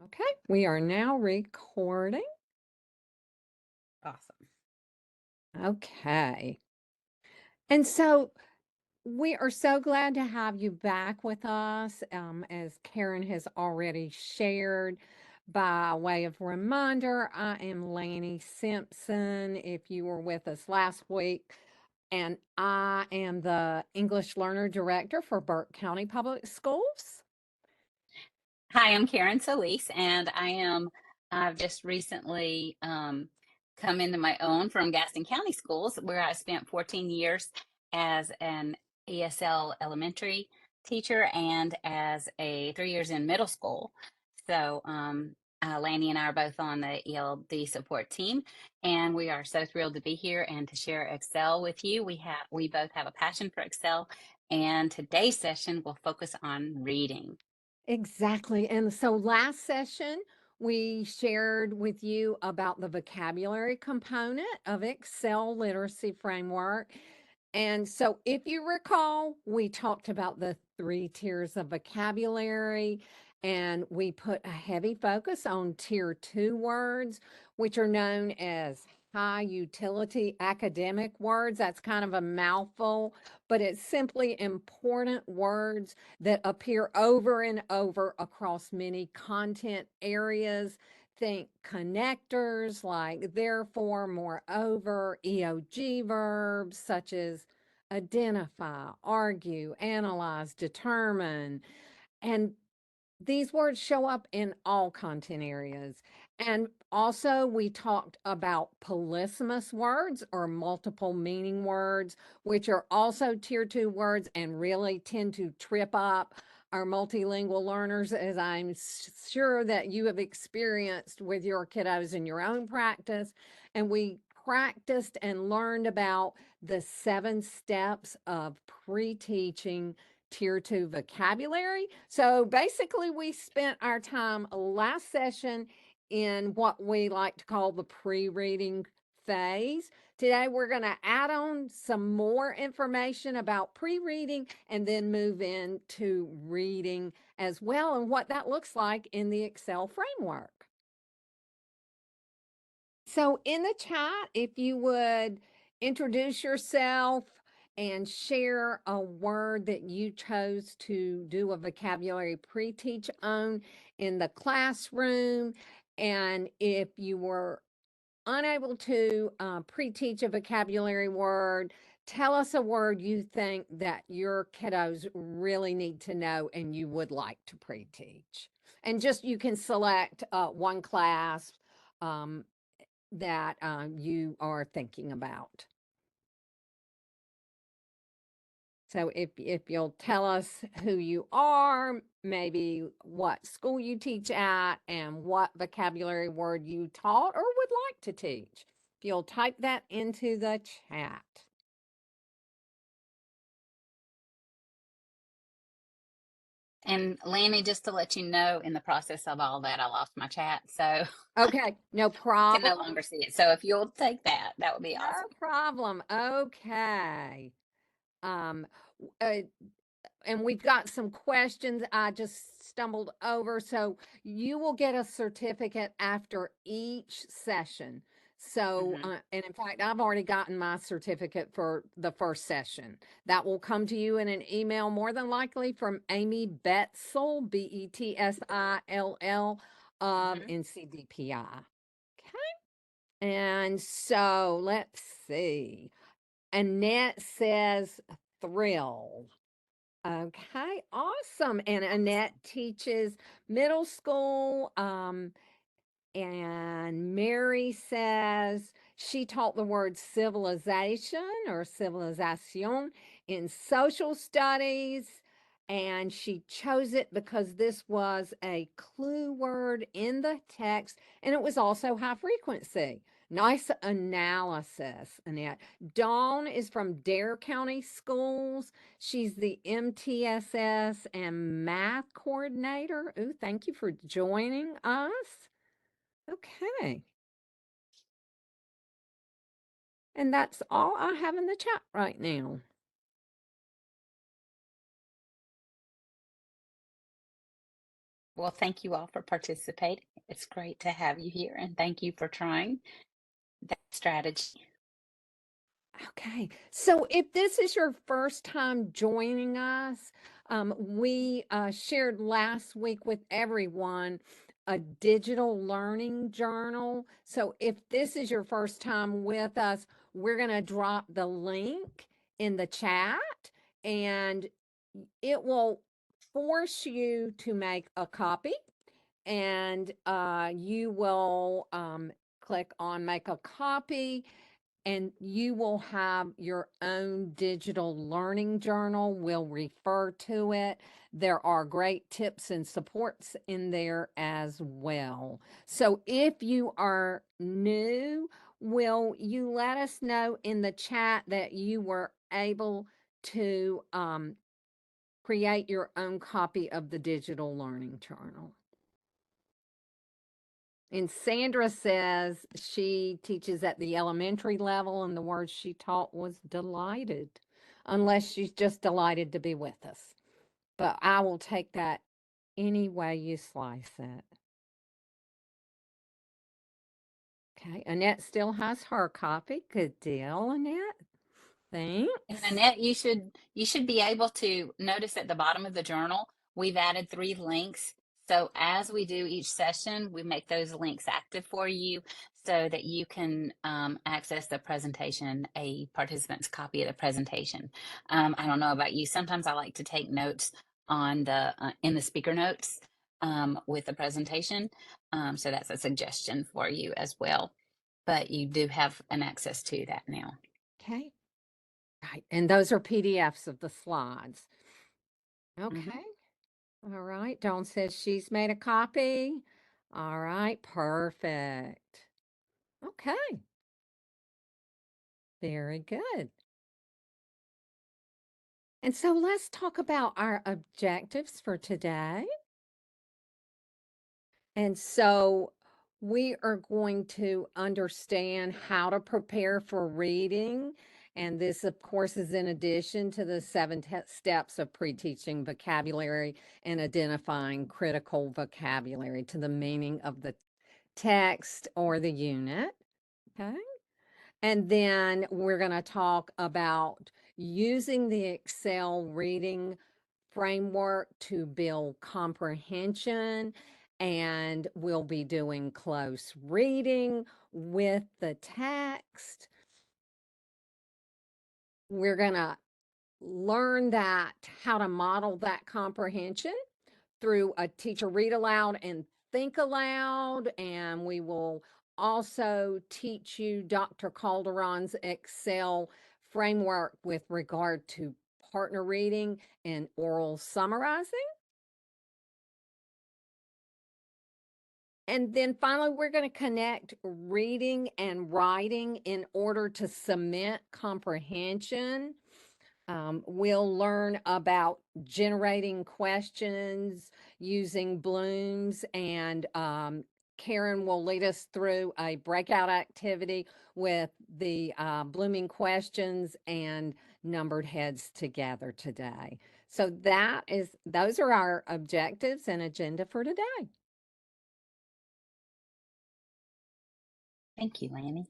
Okay, we are now recording. Awesome. Okay. And so we are so glad to have you back with us. As Karen has already shared, by way of reminder, I am Laney Simpson. If you were with us last week, and I am the English Learner Director for Burke County Public Schools. Hi, I'm Karen Solis, and I've just recently come into my own from Gaston County Schools, where I spent 14 years as an ESL elementary teacher and as a 3 years in middle school. Lanny and I are both on the ELD support team, and we are so thrilled to be here and to share Excel with you. We both have a passion for Excel, and today's session will focus on reading. Exactly. And so last session, we shared with you about the vocabulary component of Excel Literacy Framework. And so, if you recall, we talked about the three tiers of vocabulary, and we put a heavy focus on tier two words, which are known as high utility academic words. That's kind of a mouthful, but it's simply important words that appear over and over across many content areas. Think connectors like therefore, moreover, EOG verbs such as identify, argue, analyze, determine. And these words show up in all content areas. And also, we talked about polysemous words or multiple meaning words, which are also tier two words and really tend to trip up our multilingual learners, as I'm sure that you have experienced with your kiddos in your own practice. And we practiced and learned about the 7 steps of pre teaching tier two vocabulary. So basically, we spent our time last session in what we like to call the pre reading phase. Today, we're going to add on some more information about pre reading and then move into reading as well and what that looks like in the Excel framework. So, in the chat, if you would introduce yourself and share a word that you chose to do a vocabulary pre teach on in the classroom. And if you were unable to pre teach a vocabulary word, tell us a word you think that your kiddos really need to know and you would like to pre teach. And just you can select one class. Um, that you are thinking about. So if you'll tell us who you are, maybe what school you teach at, and what vocabulary word you taught or would like to teach. If you'll type that into the chat. And Lanny, just to let you know, in the process of all that, I lost my chat, so Okay, no I can problem. no longer see it. So if you'll take that, that would be No awesome. problem. Okay. Um, uh, and we've got some questions I just stumbled over. So you will get a certificate after each session. So, Hmm. and in fact, I've already gotten my certificate for the first session. That will come to you in an email, more than likely from Amy Bettsill, Bettsill of Hmm. NCDPI. Okay. And so let's see. Annette says thrill. Okay, awesome. And Annette teaches middle school. And Mary says she taught the word civilization or civilization in social studies. And she chose it because this was a clue word in the text and it was also high frequency. Nice analysis, Annette. Dawn is from Dare County Schools. She's the MTSS and math coordinator. Ooh, thank you for joining us. Okay. And that's all I have in the chat right now. Well, thank you all for participating. It's great to have you here, and thank you for trying that strategy. Okay. So if this is your first time joining us, we shared last week with everyone a digital learning journal. So if this is your first time with us, we're going to drop the link in the chat and it will force you to make a copy and you will click on make a copy and you will have your own digital learning journal. We'll refer to it. There are great tips and supports in there as well. So if you are new, will you let us know in the chat that you were able to create your own copy of the digital learning journal? And Sandra says she teaches at the elementary level, and the word she taught was delighted, unless she's just delighted to be with us. But I will take that any way you slice it. Okay, Annette still has her copy. Good deal, Annette. And Thanks. Annette, you should be able to notice at the bottom of the journal, we've added 3 links. So as we do each session, we make those links active for you so that you can access the presentation, a participant's copy of the presentation. I don't know about you. Sometimes I like to take notes on the in the speaker notes with the presentation. So that's a suggestion for you as well. But you do have an access to that now. Okay. Right. And those are PDFs of the slides. Mhm. Okay. All right. Dawn says she's made a copy. All right. Perfect. Okay. Very good. And so let's talk about our objectives for today. And so we are going to understand how to prepare for reading. And this, of course, is in addition to the 7 steps of pre teaching vocabulary and identifying critical vocabulary to the meaning of the text or the unit. Okay. And then we're going to talk about using the Excel reading framework to build comprehension. And we'll be doing close reading with the text. We're going to learn that how to model that comprehension through a teacher read aloud and think aloud. And we will also teach you Dr. Calderon's Excel framework with regard to partner reading and oral summarizing. And then finally, we're going to connect reading and writing in order to cement comprehension. We'll learn about generating questions using Blooms, and Karen will lead us through a breakout activity with the blooming questions and numbered heads together today. So those are our objectives and agenda for today. Thank you, Lanny.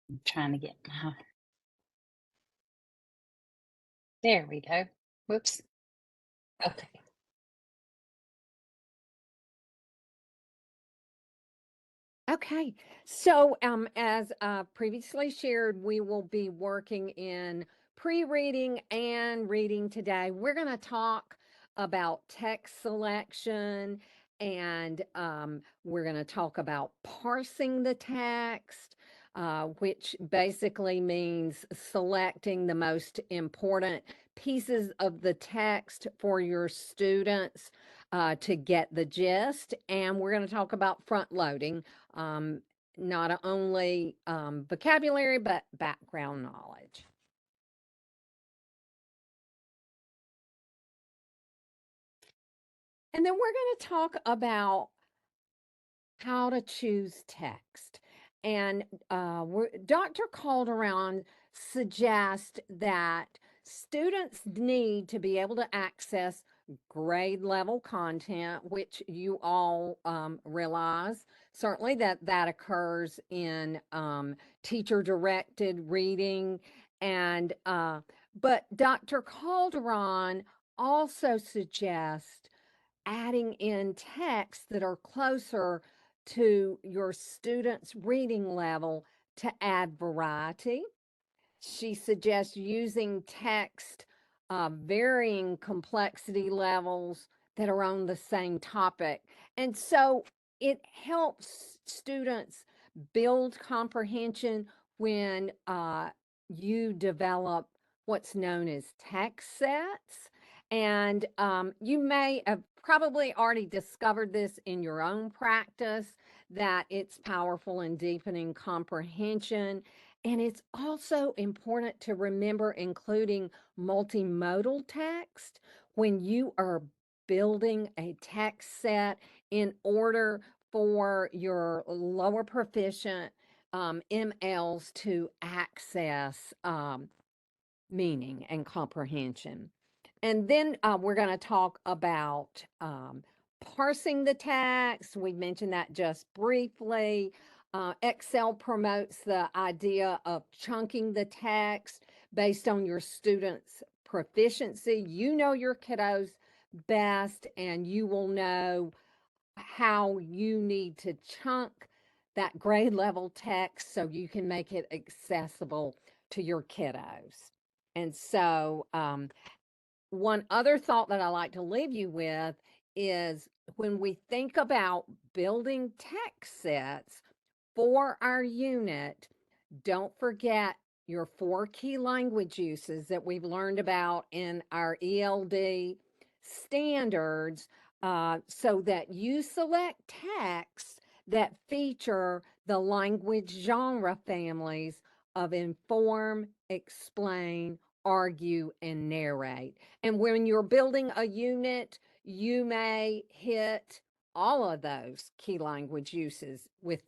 I'm trying to get there we go. Whoops. Okay. Okay, so as previously shared, we will be working in pre-reading and reading today. We're going to talk about text selection and we're going to talk about parsing the text, which basically means selecting the most important pieces of the text for your students to get the gist. And we're going to talk about front loading, um, not only vocabulary, but background knowledge. And then we're going to talk about how to choose text. And Dr. Calderon suggests that students need to be able to access grade level content, which you all realize certainly that that occurs in teacher directed reading. And but Dr. Calderon also suggests adding in texts that are closer to your students' reading level to add variety. She suggests using text, varying complexity levels that are on the same topic. And so it helps students build comprehension when you develop what's known as text sets. And you may have probably already discovered this in your own practice that it's powerful in deepening comprehension, and it's also important to remember including multimodal text when you are building a text set in order for your lower proficient MLs to access meaning and comprehension. And then we're going to talk about parsing the text. We mentioned that just briefly. Excel promotes the idea of chunking the text based on your students' proficiency. You know your kiddos best, and you will know how you need to chunk that grade level text so you can make it accessible to your kiddos. And so, one other thought that I like to leave you with is when we think about building text sets for our unit, don't forget your 4 key language uses that we've learned about in our ELD standards, so that you select texts that feature the language genre families of inform, explain, argue, and narrate. And when you're building a unit, you may hit all of those key language uses with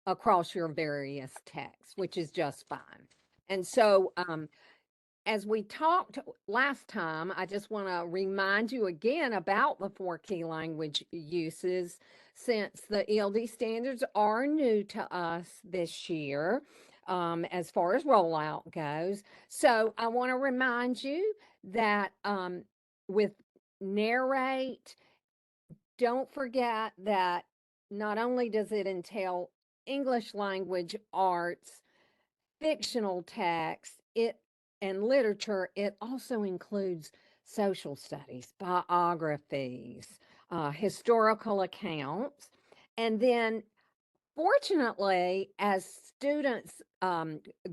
across your various texts, which is just fine. And so, as we talked last time, I just want to remind you again about the 4 key language uses since the ELD standards are new to us this year, as far as rollout goes. So, I want to remind you that with narrate, don't forget that not only does it entail English language arts, fictional text, it and literature, it also includes social studies, biographies, historical accounts, and then fortunately, as students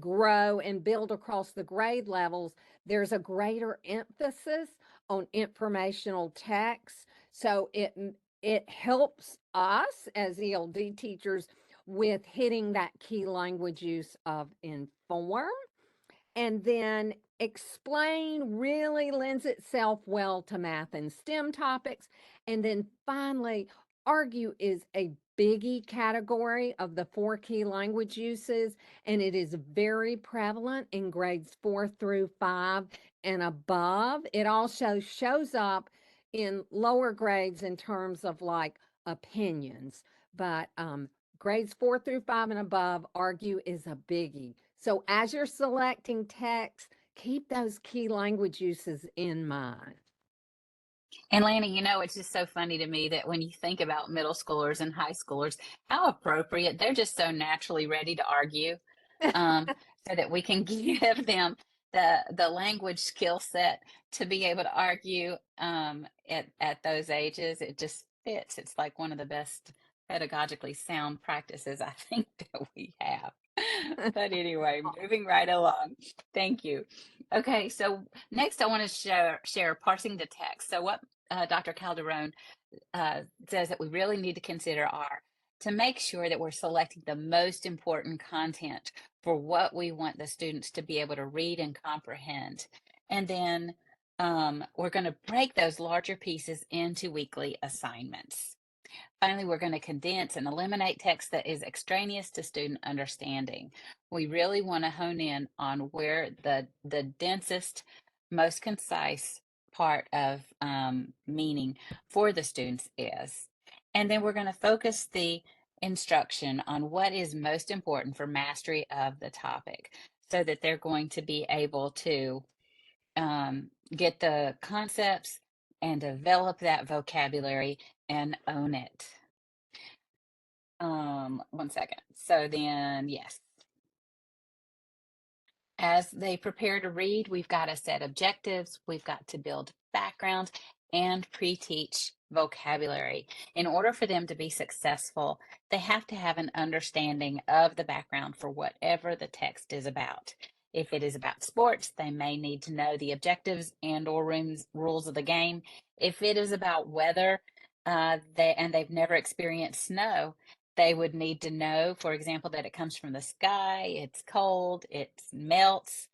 grow and build across the grade levels, there's a greater emphasis on informational text. So it helps us as ELD teachers with hitting that key language use of inform. And then explain really lends itself well to math and STEM topics. And then finally, argue is a biggie category of the 4 key language uses, and it is very prevalent in grades 4 through 5 and above. It also shows up in lower grades in terms of like opinions, but grades 4 through 5 and above, argue is a biggie. So as you're selecting text, keep those key language uses in mind. And Lanny, it's just so funny to me that when you think about middle schoolers and high schoolers, how appropriate. They're just so naturally ready to argue, um, so that we can give them the language skill set to be able to argue at those ages. It just fits. It's like one of the best pedagogically sound practices I think that we have. But anyway, moving right along. Thank you. Okay, so next I want to share parsing the text. So what Dr. Calderon says that we really need to consider are to make sure that we're selecting the most important content for what we want the students to be able to read and comprehend. And then we're going to break those larger pieces into weekly assignments. Finally, we're going to condense and eliminate text that is extraneous to student understanding. We really want to hone in on where the densest, most concise part of meaning for the students is. And then we're going to focus the instruction on what is most important for mastery of the topic so that they're going to be able to get the concepts and develop that vocabulary and own it. One second. So then, yes, as they prepare to read, we've got to set objectives, we've got to build background and pre-teach vocabulary. In order for them to be successful, they have to have an understanding of the background for whatever the text is about. If it is about sports, they may need to know the objectives and or rules of the game. If it is about weather, they've never experienced snow, they would need to know, for example, that it comes from the sky, it's cold, it melts,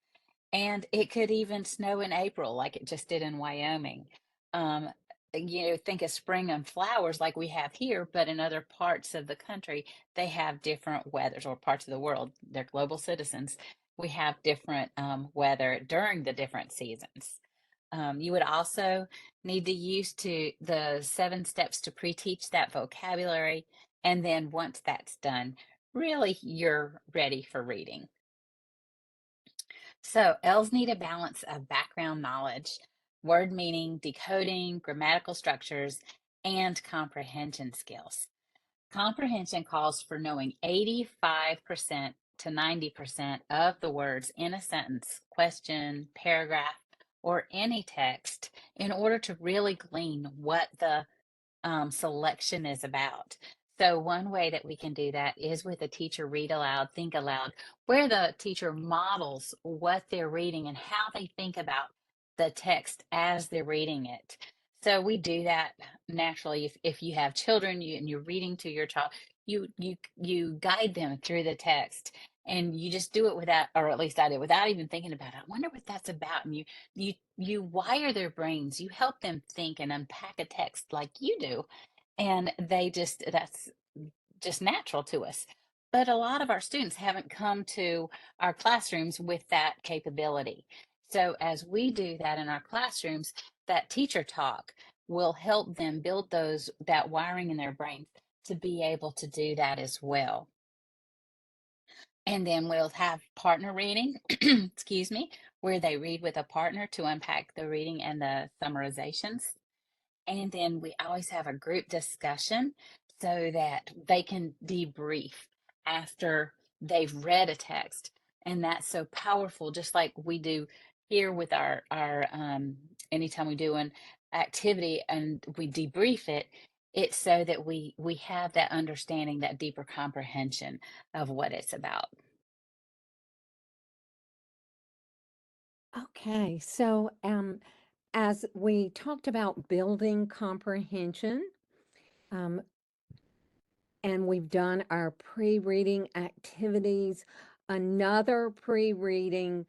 and it could even snow in April like it just did in Wyoming. Um, think of spring and flowers like we have here, but in other parts of the country, they have different weathers, or parts of the world, they're global citizens. We have different weather during the different seasons. You would also need to use to the 7 steps to pre-teach that vocabulary. And then once that's done, really you're ready for reading. So ELLs need a balance of background knowledge, word meaning, decoding, grammatical structures, and comprehension skills. Comprehension calls for knowing 85% to 90% of the words in a sentence, question, paragraph, or any text in order to really glean what the selection is about. So, one way that we can do that is with a teacher read aloud, think aloud, where the teacher models what they're reading and how they think about the text as they're reading it. So we do that naturally. If you have children and you're reading to your child, you guide them through the text, and you just do it without, or at least I did, without even thinking about it. I wonder what that's about. And you wire their brains, you help them think and unpack a text like you do, and that's just natural to us. But a lot of our students haven't come to our classrooms with that capability. So as we do that in our classrooms, that teacher talk will help them build that wiring in their brains to be able to do that as well. And then we'll have partner reading, excuse me, where they read with a partner to unpack the reading and the summarizations. And then we always have a group discussion so that they can debrief after they've read a text. And that's so powerful, just like we do here with our anytime we do an activity and we debrief it, it's so that we have that understanding, that deeper comprehension of what it's about. Okay, so as we talked about building comprehension, um, and we've done our pre-reading activities, another pre-reading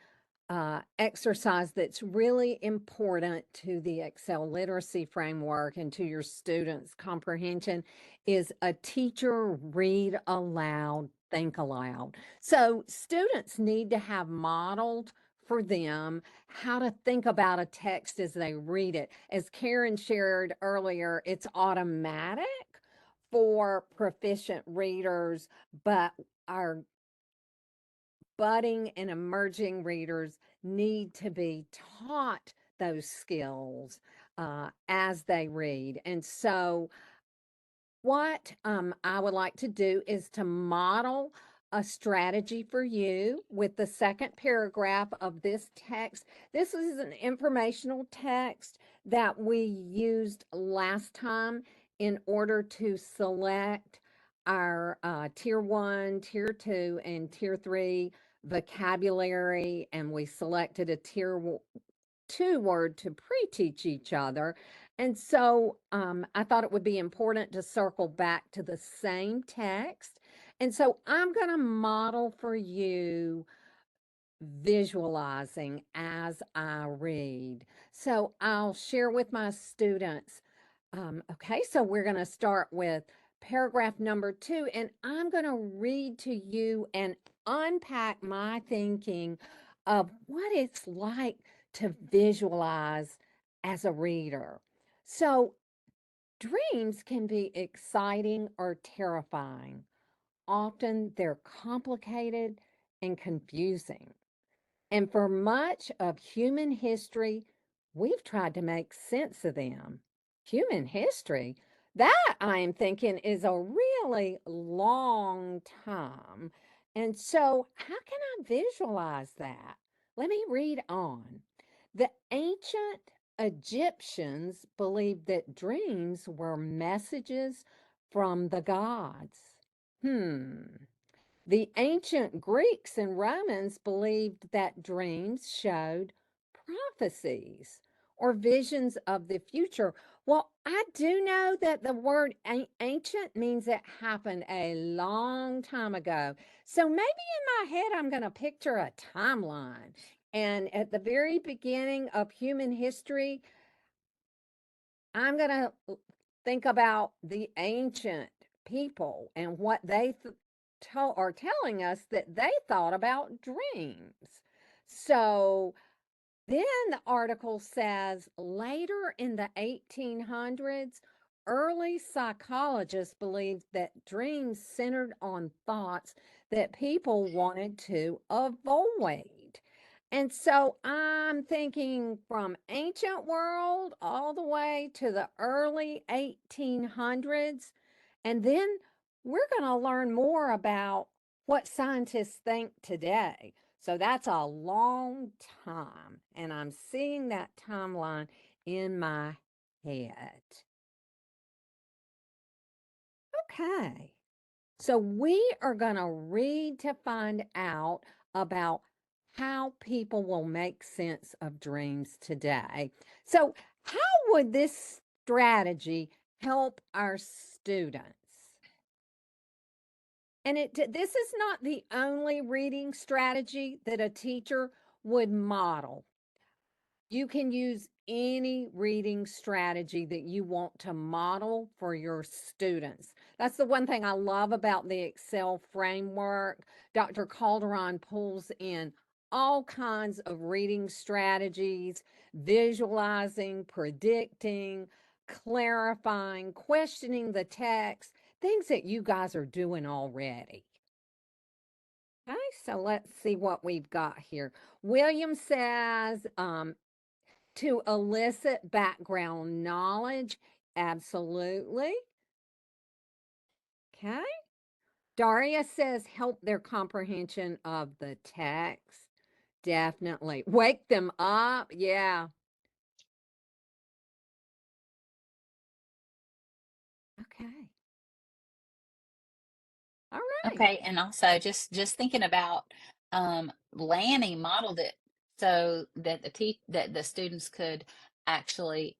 exercise that's really important to the Excel literacy framework and to your students' comprehension is a teacher read aloud, think aloud. So students need to have modeled for them how to think about a text as they read it. As Karen shared earlier, it's automatic for proficient readers, but our budding and emerging readers need to be taught those skills as they read. And so, what I would like to do is to model a strategy for you with the second paragraph of this text. This is an informational text that we used last time in order to select our tier 1, tier 2, and tier 3 vocabulary, and we selected a tier 2 word to pre-teach each other. And so I thought it would be important to circle back to the same text. And so I'm going to model for you visualizing as I read. So I'll share with my students. Okay, so we're going to start with paragraph number 2, and I'm going to read to you and unpack my thinking of what it's like to visualize as a reader. So, dreams can be exciting or terrifying. Often they're complicated and confusing. And for much of human history, we've tried to make sense of them. Human history? That I am thinking is a really long time. And so, how can I visualize that? Let me read on. The ancient Egyptians believed that dreams were messages from the gods. Hmm. The ancient Greeks and Romans believed that dreams showed prophecies or visions of the future. Well, I do know that the word ancient means it happened a long time ago. So maybe in my head, I'm going to picture a timeline. And at the very beginning of human history, I'm going to think about the ancient people and what they are telling us that they thought about dreams. So then the article says later in the 1800s, early psychologists believed that dreams centered on thoughts that people wanted to avoid. And so I'm thinking from ancient world all the way to the early 1800s. And then we're going to learn more about what scientists think today. So that's a long time. And I'm seeing that timeline in my head. Okay. So we are going to read to find out about how people will make sense of dreams today. So, how would this strategy help our students? And this is not the only reading strategy that a teacher would model. You can use any reading strategy that you want to model for your students. That's the one thing I love about the ExC ELL framework. Dr. Calderon pulls in all kinds of reading strategies, visualizing, predicting, clarifying, questioning the text, things that you guys are doing already. Okay, so let's see what we've got here. William says, to elicit background knowledge, absolutely. Okay. Daria says help their comprehension of the text. Definitely. Wake them up. Yeah. Okay. All right. Okay, and also just thinking about Lanny modeled it so that that the students could actually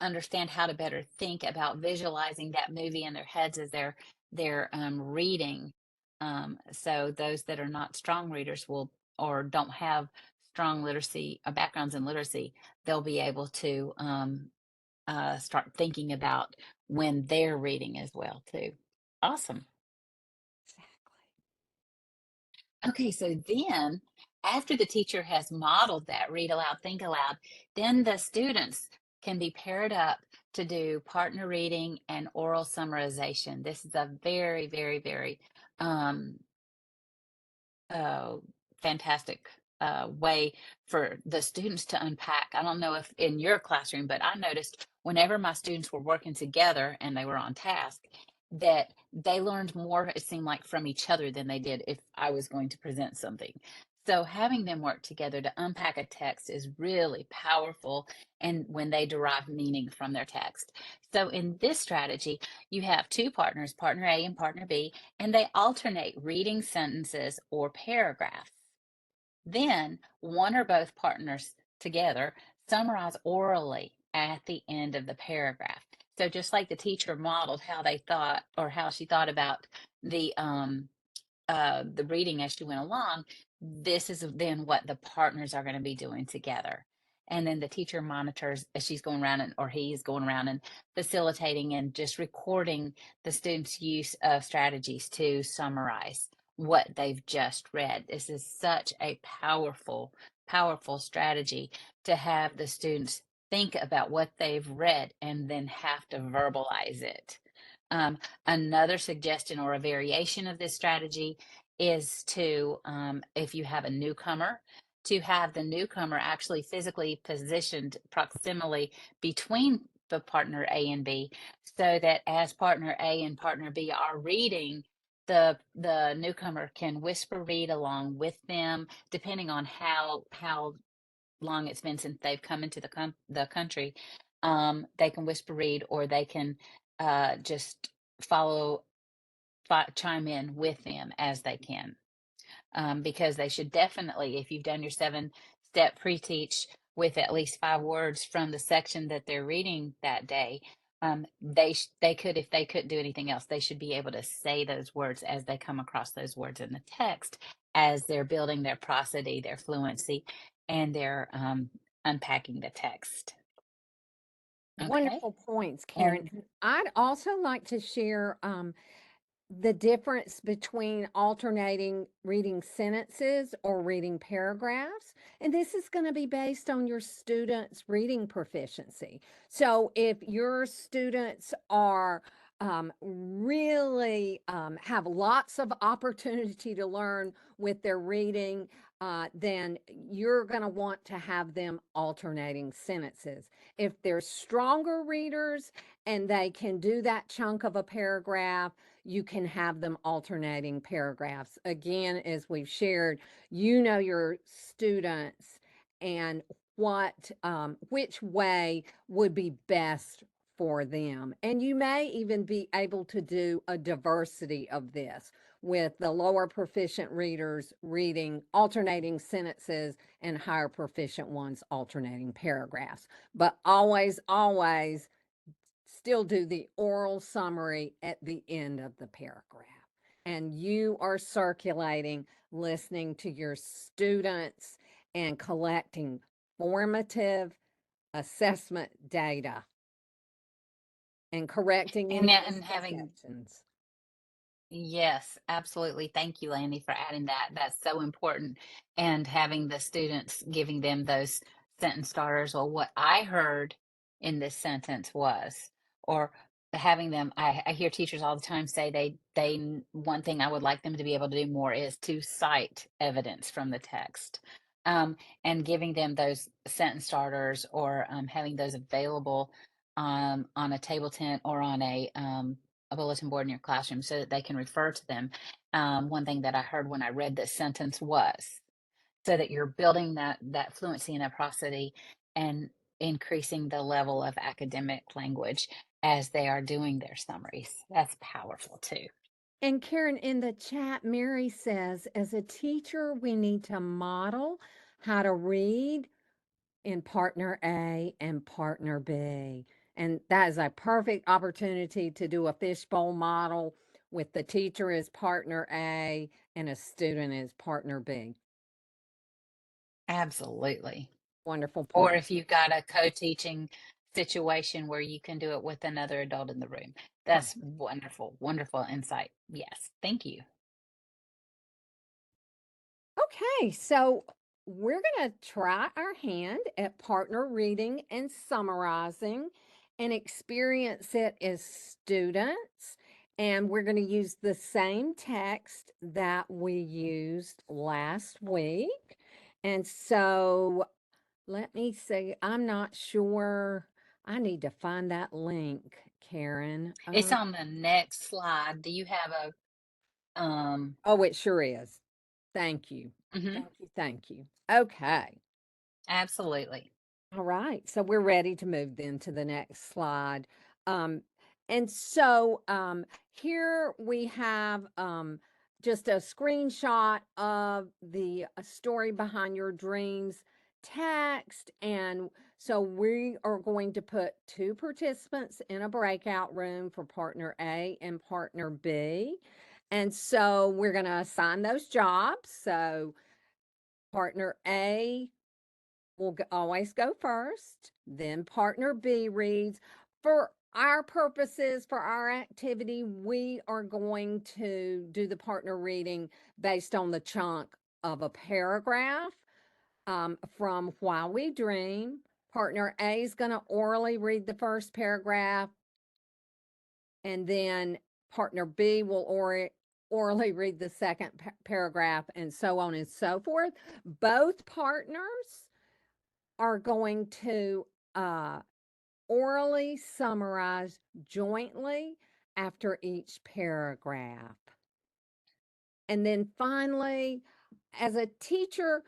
understand how to better think about visualizing that movie in their heads as they're reading. So those that are not strong readers will or don't have strong literacy backgrounds in literacy, they'll be able to start thinking about when they're reading as well too. Awesome. Exactly. Okay, so then after the teacher has modeled that read aloud, think aloud, then the students can be paired up to do partner reading and oral summarization. This is a very, very, very um, uh, fantastic way for the students to unpack. I don't know if in your classroom, but I noticed whenever my students were working together and they were on task, that they learned more, it seemed like, from each other than they did if I was going to present something. So having them work together to unpack a text is really powerful and when they derive meaning from their text. So in this strategy, you have two partners, partner A and partner B, and they alternate reading sentences or paragraphs. Then one or both partners together summarize orally at the end of the paragraph. So just like the teacher modeled how they thought or how she thought about the reading as she went along, this is then what the partners are going to be doing together. And then the teacher monitors as she's going around and or he is going around and facilitating and just recording the students' use of strategies to summarize what they've just read. This is such a powerful, powerful strategy to have the students think about what they've read and then have to verbalize it. Um, Another suggestion or a variation of this strategy is to, if you have a newcomer, to have the newcomer actually physically positioned proximally between the partner A and B, so that as partner A and partner B are reading, the newcomer can whisper read along with them, depending on how long it's been since they've come into the country. They can whisper read, or they can just follow, chime in with them as they can. Because they should definitely, if you've done your 7-step pre-teach with at least 5 words from the section that they're reading that day, they could, if they couldn't do anything else, they should be able to say those words as they come across those words in the text, as they're building their prosody, their fluency, and their unpacking the text. Okay. Wonderful points, Karen. And And I'd also like to share the difference between alternating reading sentences or reading paragraphs. And this is going to be based on your students' reading proficiency. So if your students are really have lots of opportunity to learn with their reading, then you're going to want to have them alternating sentences. If they're stronger readers and they can do that chunk of a paragraph, you can have them alternating paragraphs. Again, as we've shared, you know your students and which way would be best for them. And you may even be able to do a diversity of this with the lower proficient readers reading alternating sentences and higher proficient ones alternating paragraphs. But always still do the oral summary at the end of the paragraph. And you are circulating, listening to your students, and collecting formative assessment data and correcting any and having, misconceptions. yes, absolutely. Thank you, Landy, for adding that. That's so important. And having the students, giving them those sentence starters. Well, what I heard in this sentence was, or having them, I hear teachers all the time say one thing I would like them to be able to do more is to cite evidence from the text. And giving them those sentence starters, or having those available on a table tent, or on a bulletin board in your classroom, so that they can refer to them. One thing that I heard when I read this sentence was, so that you're building that fluency and that prosody, and increasing the level of academic language as they are doing their summaries. That's powerful too. And Karen, in the chat, Mary says, as a teacher, we need to model how to read in partner A and partner B. And that is a perfect opportunity to do a fishbowl model with the teacher as partner A and a student as partner B. Absolutely. Wonderful Or point. if you've got a co-teaching situation where you can do it with another adult in the room. That's Perfect. wonderful, wonderful insight. Yes, thank you. Okay, so we're going to try our hand at partner reading and summarizing and experience it as students. And we're going to use the same text that we used last week. And so let me see, I'm not sure. I need to find that link, Karen. It's on the next slide. Do you have Oh, it sure is. Thank you. mhm, Thank you. Thank you. Okay. absolutely. All right, so we're ready to move then to the next slide. Um, and so here we have just a screenshot of the story behind your dreams text. And so we are going to put two participants in a breakout room for partner A and partner B. And so we're going to assign those jobs. So partner A will always go first. Then partner B reads. For our purposes, for our activity, we are going to do the partner reading based on the chunk of a paragraph from While We Dream. Partner A is going to orally read the first paragraph, and then partner B will orally read the second paragraph, and so on and so forth. Both partners are going to orally summarize jointly after each paragraph. And then finally, as a teacher,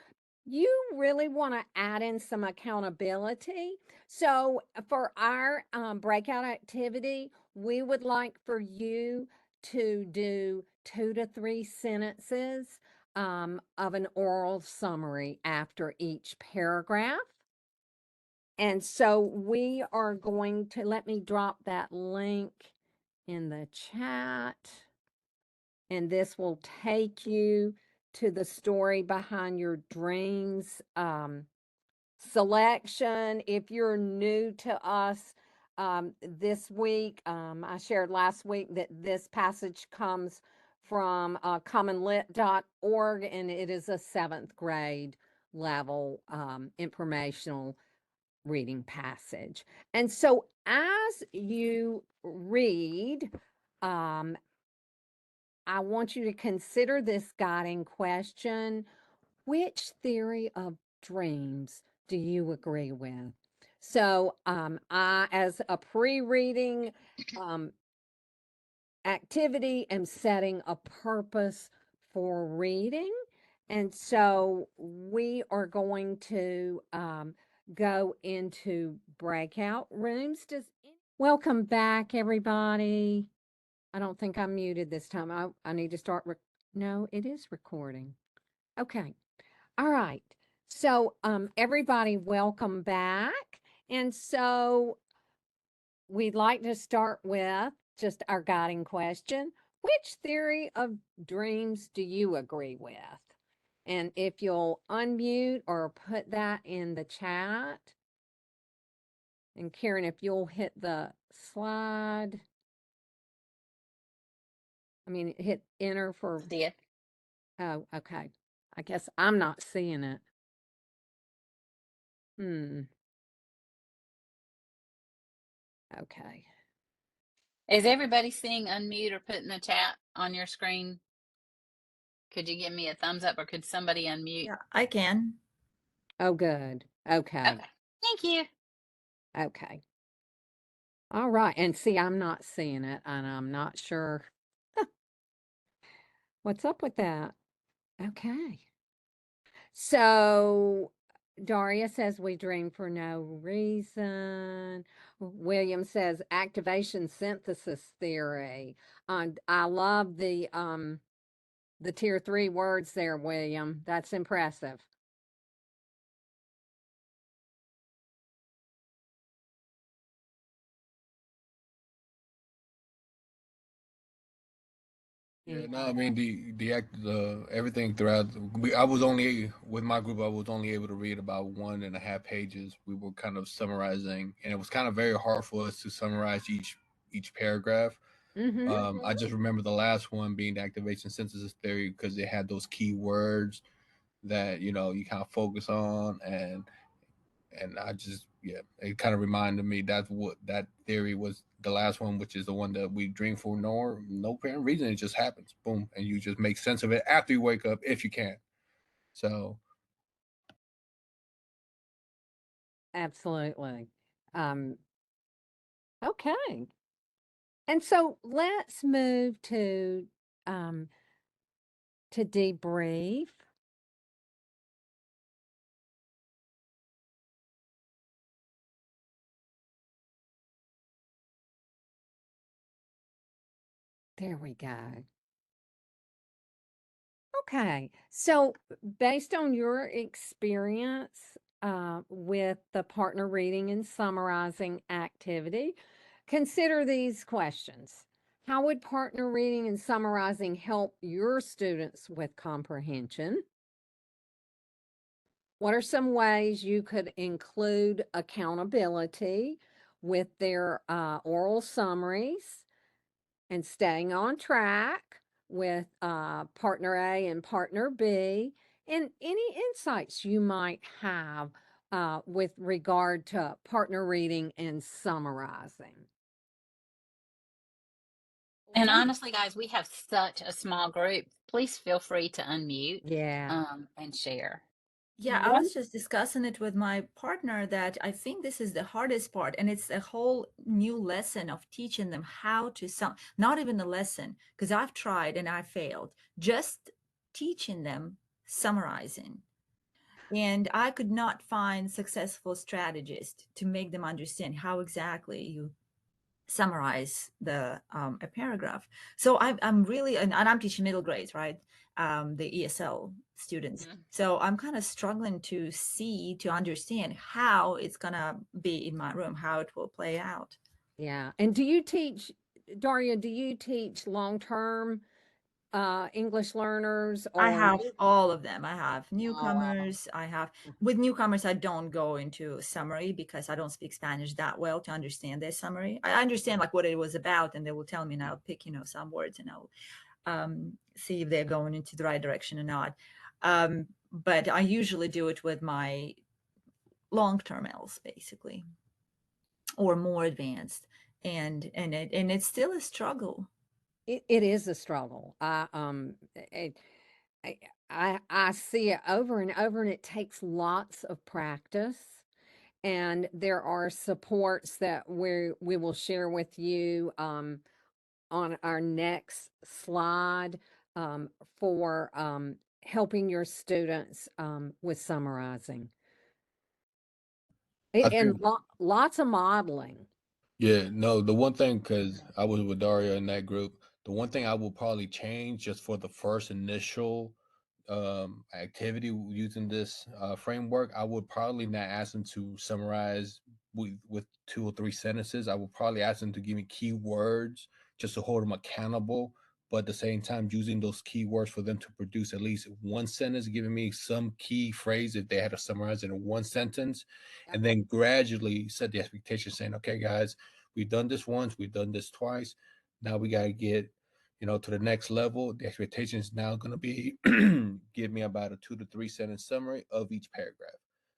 you really want to add in some accountability. So for our breakout activity, we would like for you to do 2 to 3 sentences of an oral summary after each paragraph. And so we are going to, let me drop that link in the chat. And this will take you to the story behind your dreams selection. If you're new to us this week, I shared last week that this passage comes from commonlit.org, and it is a 7th grade level informational reading passage. And so as you read, I want you to consider this guiding question. Which theory of dreams do you agree with? So, I, as a pre-reading activity, am setting a purpose for reading. And so we are going to go into breakout rooms. Welcome back, everybody. I don't think I'm muted this time. I need to start. No, it is recording. Okay. All right. So, everybody, welcome back. And so we'd like to start with just our guiding question. Which theory of dreams do you agree with? And if you'll unmute or put that in the chat. And Karen, if you'll hit the slide. Hit enter for. Did. Oh, okay. I guess I'm not seeing it. Okay. Is everybody seeing unmute or put in the chat on your screen? Could you give me a thumbs up, or could somebody unmute? Yeah, I can. Oh, good. Okay. Okay. Thank you. Okay. All right. And see, I'm not seeing it, and I'm not sure what's up with that. Okay. So Daria says we dream for no reason. William says activation synthesis theory. I love the tier 3 words there, William. That's impressive. Yeah, no, I mean the everything throughout. I was only with my group. I was only able to read about 1.5 pages. We were kind of summarizing, and it was kind of very hard for us to summarize each paragraph. I just remember the last one being the activation synthesis theory because it had those key words that you kind of focus on, and I just it kind of reminded me that's what that theory was. The last one, which is the one that we dream for no apparent reason, it just happens, boom, and you just make sense of it after you wake up if you can. So absolutely. Okay. And so let's move to debrief. There we go. Okay. So based on your experience with the partner reading and summarizing activity, consider these questions. How would partner reading and summarizing help your students with comprehension? What are some ways you could include accountability with their oral summaries and staying on track with partner A and partner B? And any insights you might have with regard to partner reading and summarizing. And One, honestly, guys, we have such a small group. Please feel free to unmute yeah, and share. Yeah, I one, was just discussing it with my partner that I think this is the hardest part, and it's a whole new lesson of teaching them how to not even a lesson, because I've tried and I failed, just teaching them summarizing. And I could not find successful strategist to make them understand how exactly you summarize a paragraph. So I'm really, and I'm teaching middle grades, right? The ESL students. Mhm. So I'm kind of struggling to understand how it's gonna be in my room, how it will play out. yeah. And do you teach, Daria, do you teach long-term English learners I or have all of them. I have all of them? newcomers. With newcomers, I don't go into summary because I don't speak Spanish that well to understand their summary. I understand like what it was about, and they will tell me, and I'll pick, some words, and I'll see if they're going into the right direction or not. But I usually do it with my long-term L's, basically, or more advanced, and it's still a struggle. It is a struggle. I I see it over and over, and it takes lots of practice. And there are supports that we will share with you on our next slide for helping your students with summarizing. I And think lots of modeling. yeah, no, the one thing, because I was with Daria in that group, the one thing I will probably change just for the first initial activity using this framework, I would probably not ask them to summarize with 2 or 3 sentences. I would probably ask them to give me keywords just to hold them accountable, but at the same time, using those keywords for them to produce at least one sentence, giving me some key phrase if they had to summarize it in one sentence, Yep. and then gradually set the expectation saying, okay, guys, we've done this once, we've done this twice. Now we got to get, to the next level. The expectation is now going to be give me about a 2 to 3 sentence summary of each paragraph.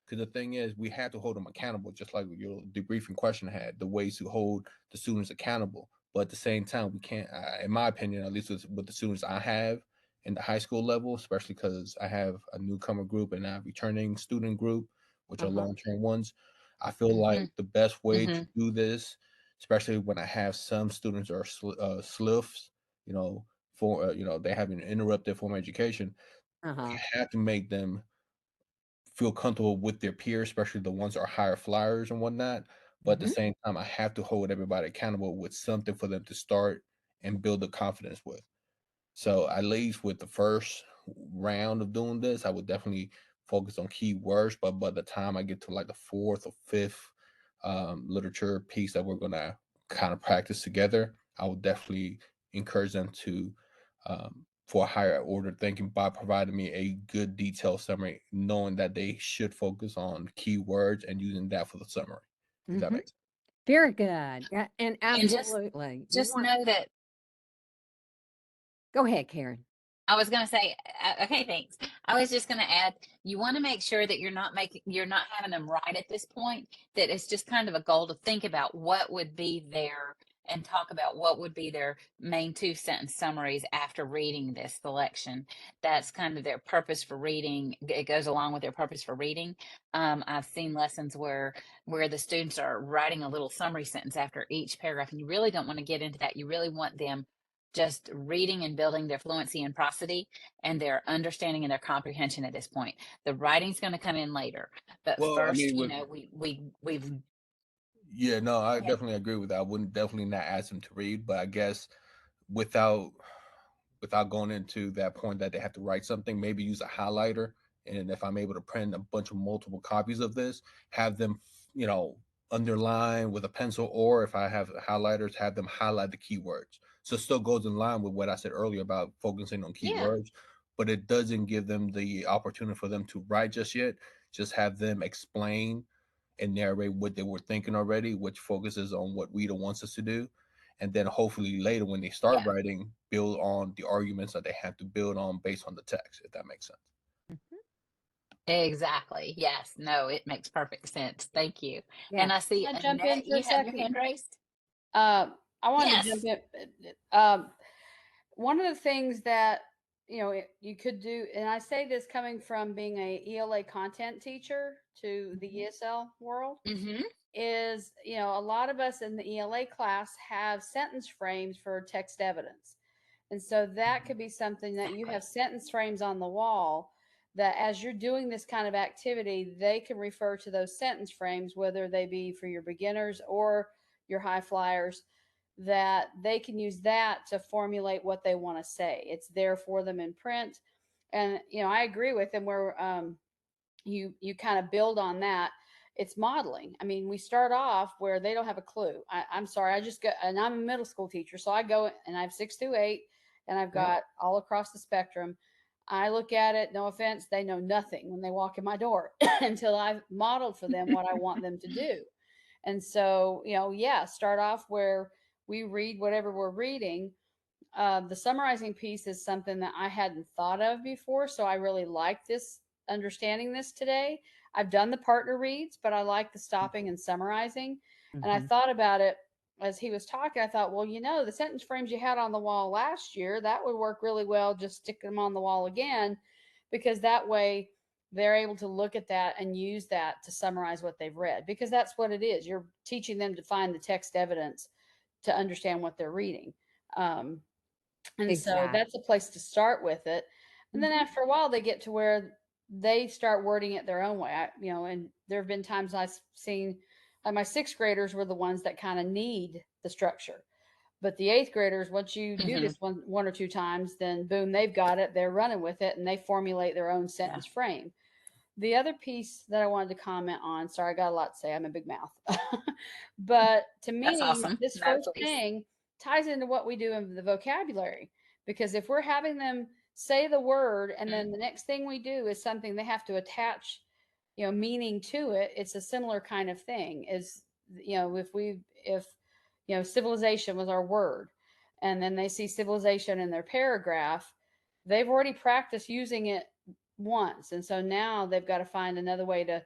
Because the thing is, we have to hold them accountable, just like your debriefing question had the ways to hold the students accountable. But at the same time, we can't, in my opinion, at least with the students I have in the high school level, especially because I have a newcomer group and a returning student group, which are Uh-huh. long term ones. I feel like Mm. the best way to Mhm. do this, especially when I have some students are sliffs, for they have an interrupted form of education, Uh-huh. I have to make them feel comfortable with their peers, especially the ones that are higher flyers and whatnot. But at the Hmm. same time, I have to hold everybody accountable with something for them to start and build the confidence with. So at least with the first round of doing this, I would definitely focus on keywords. But by the time I get to like the fourth or fifth literature piece that we're gonna kind of practice together, I would definitely encourage them to for a higher order thinking by providing me a good detailed summary, knowing that they should focus on keywords and using that for the summary. If that Hmm. makes sense. Very good. Yeah, and And just absolutely. You just want know that go ahead, Karen. I was going to say, okay, thanks. I was just going to add, you want to make sure that you're not having them right at this point, that it's just kind of a goal to think about what would be their, and talk about what would be their main 2 sentence summaries after reading this selection. That's kind of their purpose for reading. It goes along with their purpose for reading. I've seen lessons where the students are writing a little summary sentence after each paragraph, and you really don't want to get into that. You really want them just reading and building their fluency and prosody and their understanding and their comprehension at this point. The writing's going to come in later, but Well, I first, mean, with we've yeah, no, I had, definitely agree with that. I wouldn't definitely not ask them to read, but I guess without going into that point that they have to write something, maybe use a highlighter. And if I'm able to print a bunch of multiple copies of this, have them, you know, underline with a pencil, or if I have highlighters, have them highlight the keywords. So it still goes in line with what I said earlier about focusing on yeah, keywords, but it doesn't give them the opportunity for them to write just yet. Just have them explain and narrate what they were thinking already, which focuses on what Rita wants us to do. And then hopefully later when they start yeah. writing, build on the arguments that they have to build on based on the text, if that makes sense. Mhm. Exactly. Yes. No, it makes perfect sense. Thank you. Yeah. And I see Can I jump in Annette, for a you have your second? hand raised? I wanted to jump Yes. in. One of the things that you could do, and I say this coming from being a ELA content teacher to the ESL world, Mm-hmm. is a lot of us in the ELA class have sentence frames for text evidence. And so that could be something that you Exactly. have sentence frames on the wall that as you're doing this kind of activity, they can refer to those sentence frames, whether they be for your beginners or your high flyers, that they can use that to formulate what they want to say. It's there for them in print. And, I agree with them where you kind of build on that. It's modeling. I mean, we start off where they don't have a clue. I'm sorry, I just go, and I'm a middle school teacher, so I go and I have 6 through 8, and I've got all across the spectrum. I look at it, no offense, they know nothing when they walk in my door until I've modeled for them what I want them to do. And so, yeah, start off where we read whatever we're reading. The summarizing piece is something that I hadn't thought of before, so I really like this, understanding this today. I've done the partner reads, but I like the stopping and summarizing. And I Mhm. thought about it as he was talking. I thought, well, the sentence frames you had on the wall last year, that would work really well. Just stick them on the wall again, because that way they're able to look at that and use that to summarize what they've read, because that's what it is. You're teaching them to find the text evidence to understand what they're reading. Um, and so that's a Exactly. place to start with it. And then Mhm. after a while, they get to where they start wording it their own way. And there have been times I've seen, like, my sixth graders were the ones that kind of need the structure. But the eighth graders, once you do Mm-hmm. this one or two times, then boom, they've got it. They're running with it, and they formulate their own Yeah. sentence frame. The other piece that I wanted to comment on, sorry, I got a lot to say. I'm a big mouth. But to That's me, awesome. this No, first please. thing ties into what we do in the vocabulary. Because if we're having them say the word and Mhm. then the next thing we do is something they have to attach, meaning to it, it's a similar kind of thing. Is, if civilization was our word, and then they see civilization in their paragraph, they've already practiced using it once. And so now they've got to find another way to,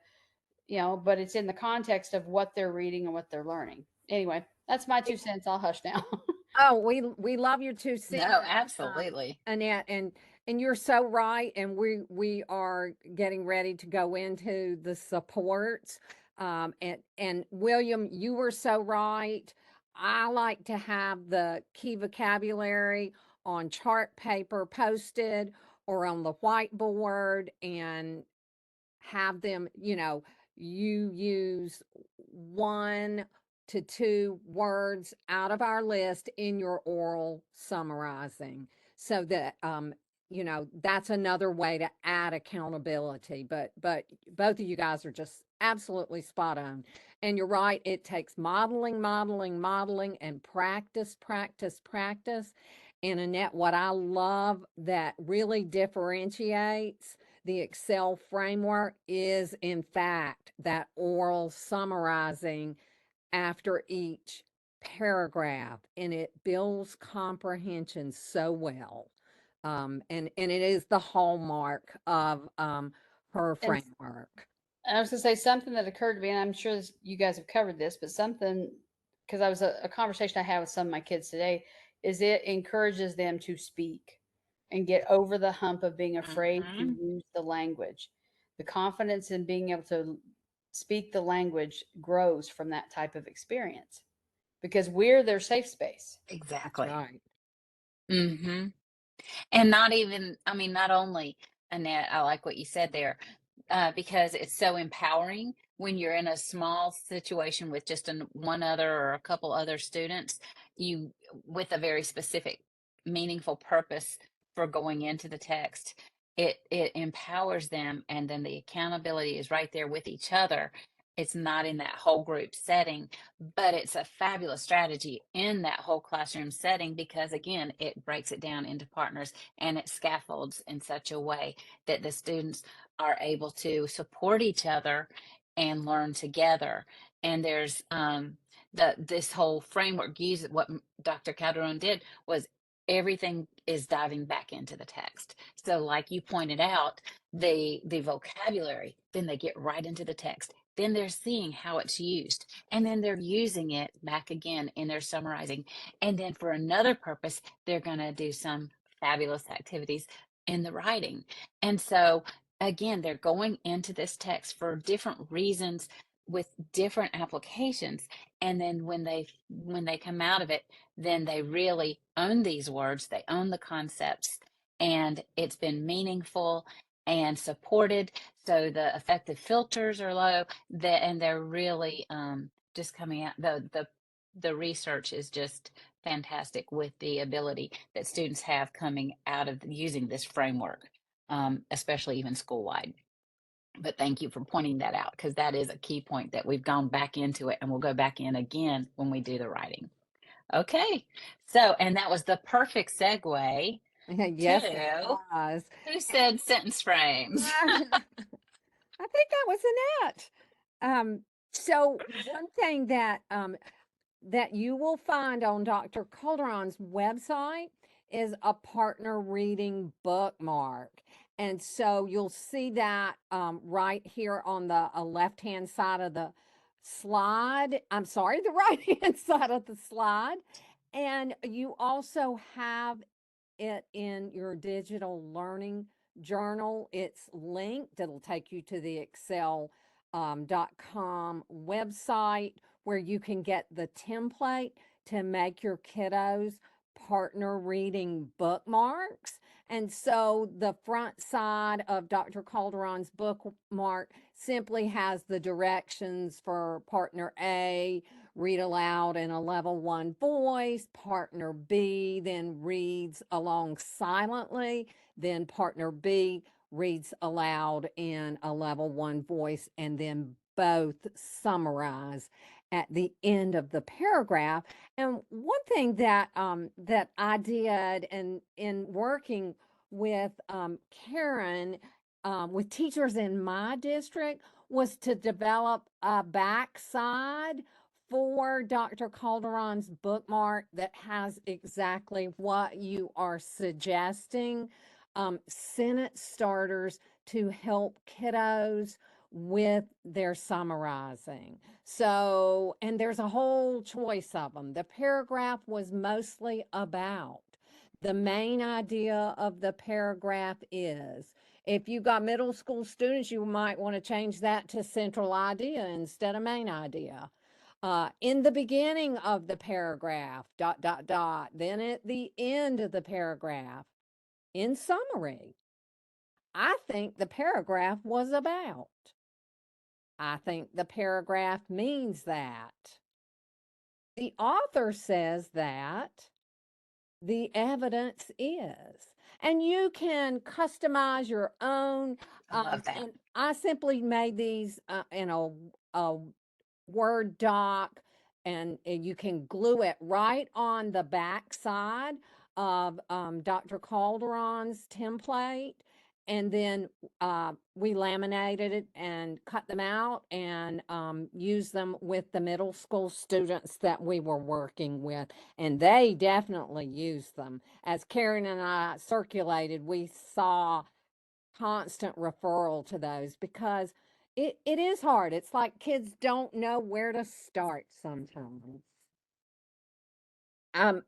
but it's in the context of what they're reading and what they're learning. Anyway, that's my 2 cents. I'll hush now. Oh, we love your 2 No, cents, absolutely. Annette, and you're so right, and we are getting ready to go into the supports. And William, you were so right. I like to have the key vocabulary on chart paper posted or on the whiteboard, and have them, you use 1 to 2 words out of our list in your oral summarizing, so that that's another way to add accountability. But both of you guys are just absolutely spot on. And you're right, it takes modeling, modeling, modeling, and practice, practice, practice. And Annette, what I love that really differentiates the Excel framework is, in fact, that oral summarizing after each paragraph, and it builds comprehension so well. And it is the hallmark of her And framework. I was going to say something that occurred to me, and I'm sure you guys have covered this, but something, because I was a conversation I had with some of my kids today, is it encourages them to speak and get over the hump of being afraid to Hmm. use the language. The confidence in being able to speak the language grows from that type of experience, because we're their safe space. That's Exactly. right. Hmm. And not even, I mean, not only, Annette, I like what you said there, because it's so empowering when you're in a small situation with just one other or a couple other students, you with a very specific, meaningful purpose for going into the text. It empowers them, and then the accountability is right there with each other. It's not in that whole group setting, but it's a fabulous strategy in that whole classroom setting because, again, it breaks it down into partners and it scaffolds in such a way that the students are able to support each other and learn together. And there's this whole framework use what Dr. Calderon did was everything is diving back into the text. So like you pointed out, the vocabulary, then they get right into the text. Then they're seeing how it's used, and then they're using it back again in their summarizing. And then for another purpose, they're going to do some fabulous activities in the writing. And so again, they're going into this text for different reasons with different applications. And then when they come out of it, then they really own these words, they own the concepts, and it's been meaningful and supported. So the effective filters are low, and they're really just coming out. The research is just fantastic with the ability that students have coming out of using this framework, especially even school wide. But thank you for pointing that out, because that is a key point that we've gone back into it, and we'll go back in again when we do the writing. Okay, so, and that was the perfect segue Yes, it to was. who said sentence frames? I think that was Annette. So one thing that you will find on Dr. Calderon's website is a partner reading bookmark. And so you'll see that right here on the left-hand side of the slide. I'm sorry, the right-hand side of the slide. And you also have it in your digital learning journal. It's linked. It'll take you to the excel.com website where you can get the template to make your kiddos partner reading bookmarks. And so the front side of Dr. Calderon's bookmark simply has the directions for partner A, read aloud in a level 1 voice. Partner B then reads along silently. Then partner B reads aloud in a level 1 voice, and then both summarize at the end of the paragraph. And one thing that I did in working with Karen with teachers in my district was to develop a backside for Dr. Calderon's bookmark that has exactly what you are suggesting. Sentence starters to help kiddos with their summarizing. So, and there's a whole choice of them. The paragraph was mostly about. The main idea of the paragraph is if you got middle school students, you might want to change that to central idea instead of main idea. In the beginning of the paragraph, dot, dot, dot, then at the end of the paragraph, in summary, I think the paragraph was about. I think the paragraph means that. The author says that. The evidence is. And you can customize your own. I love that. And I simply made these in a Word doc, and you can glue it right on the back side of Dr. Calderon's template. And then we laminated it and cut them out and used them with the middle school students that we were working with. And they definitely used them. As Karen and I circulated, we saw constant referral to those because it is hard. It's like kids don't know where to start sometimes.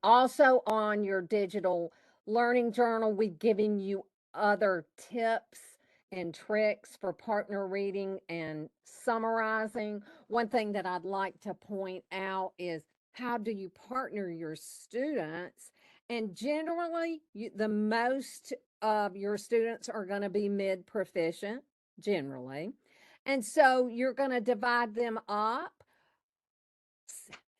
Also on your digital learning journal, we've given you other tips and tricks for partner reading and summarizing. One thing that I'd like to point out is how do you partner your students? And generally, the most of your students are going to be mid proficient, generally. And so you're going to divide them up.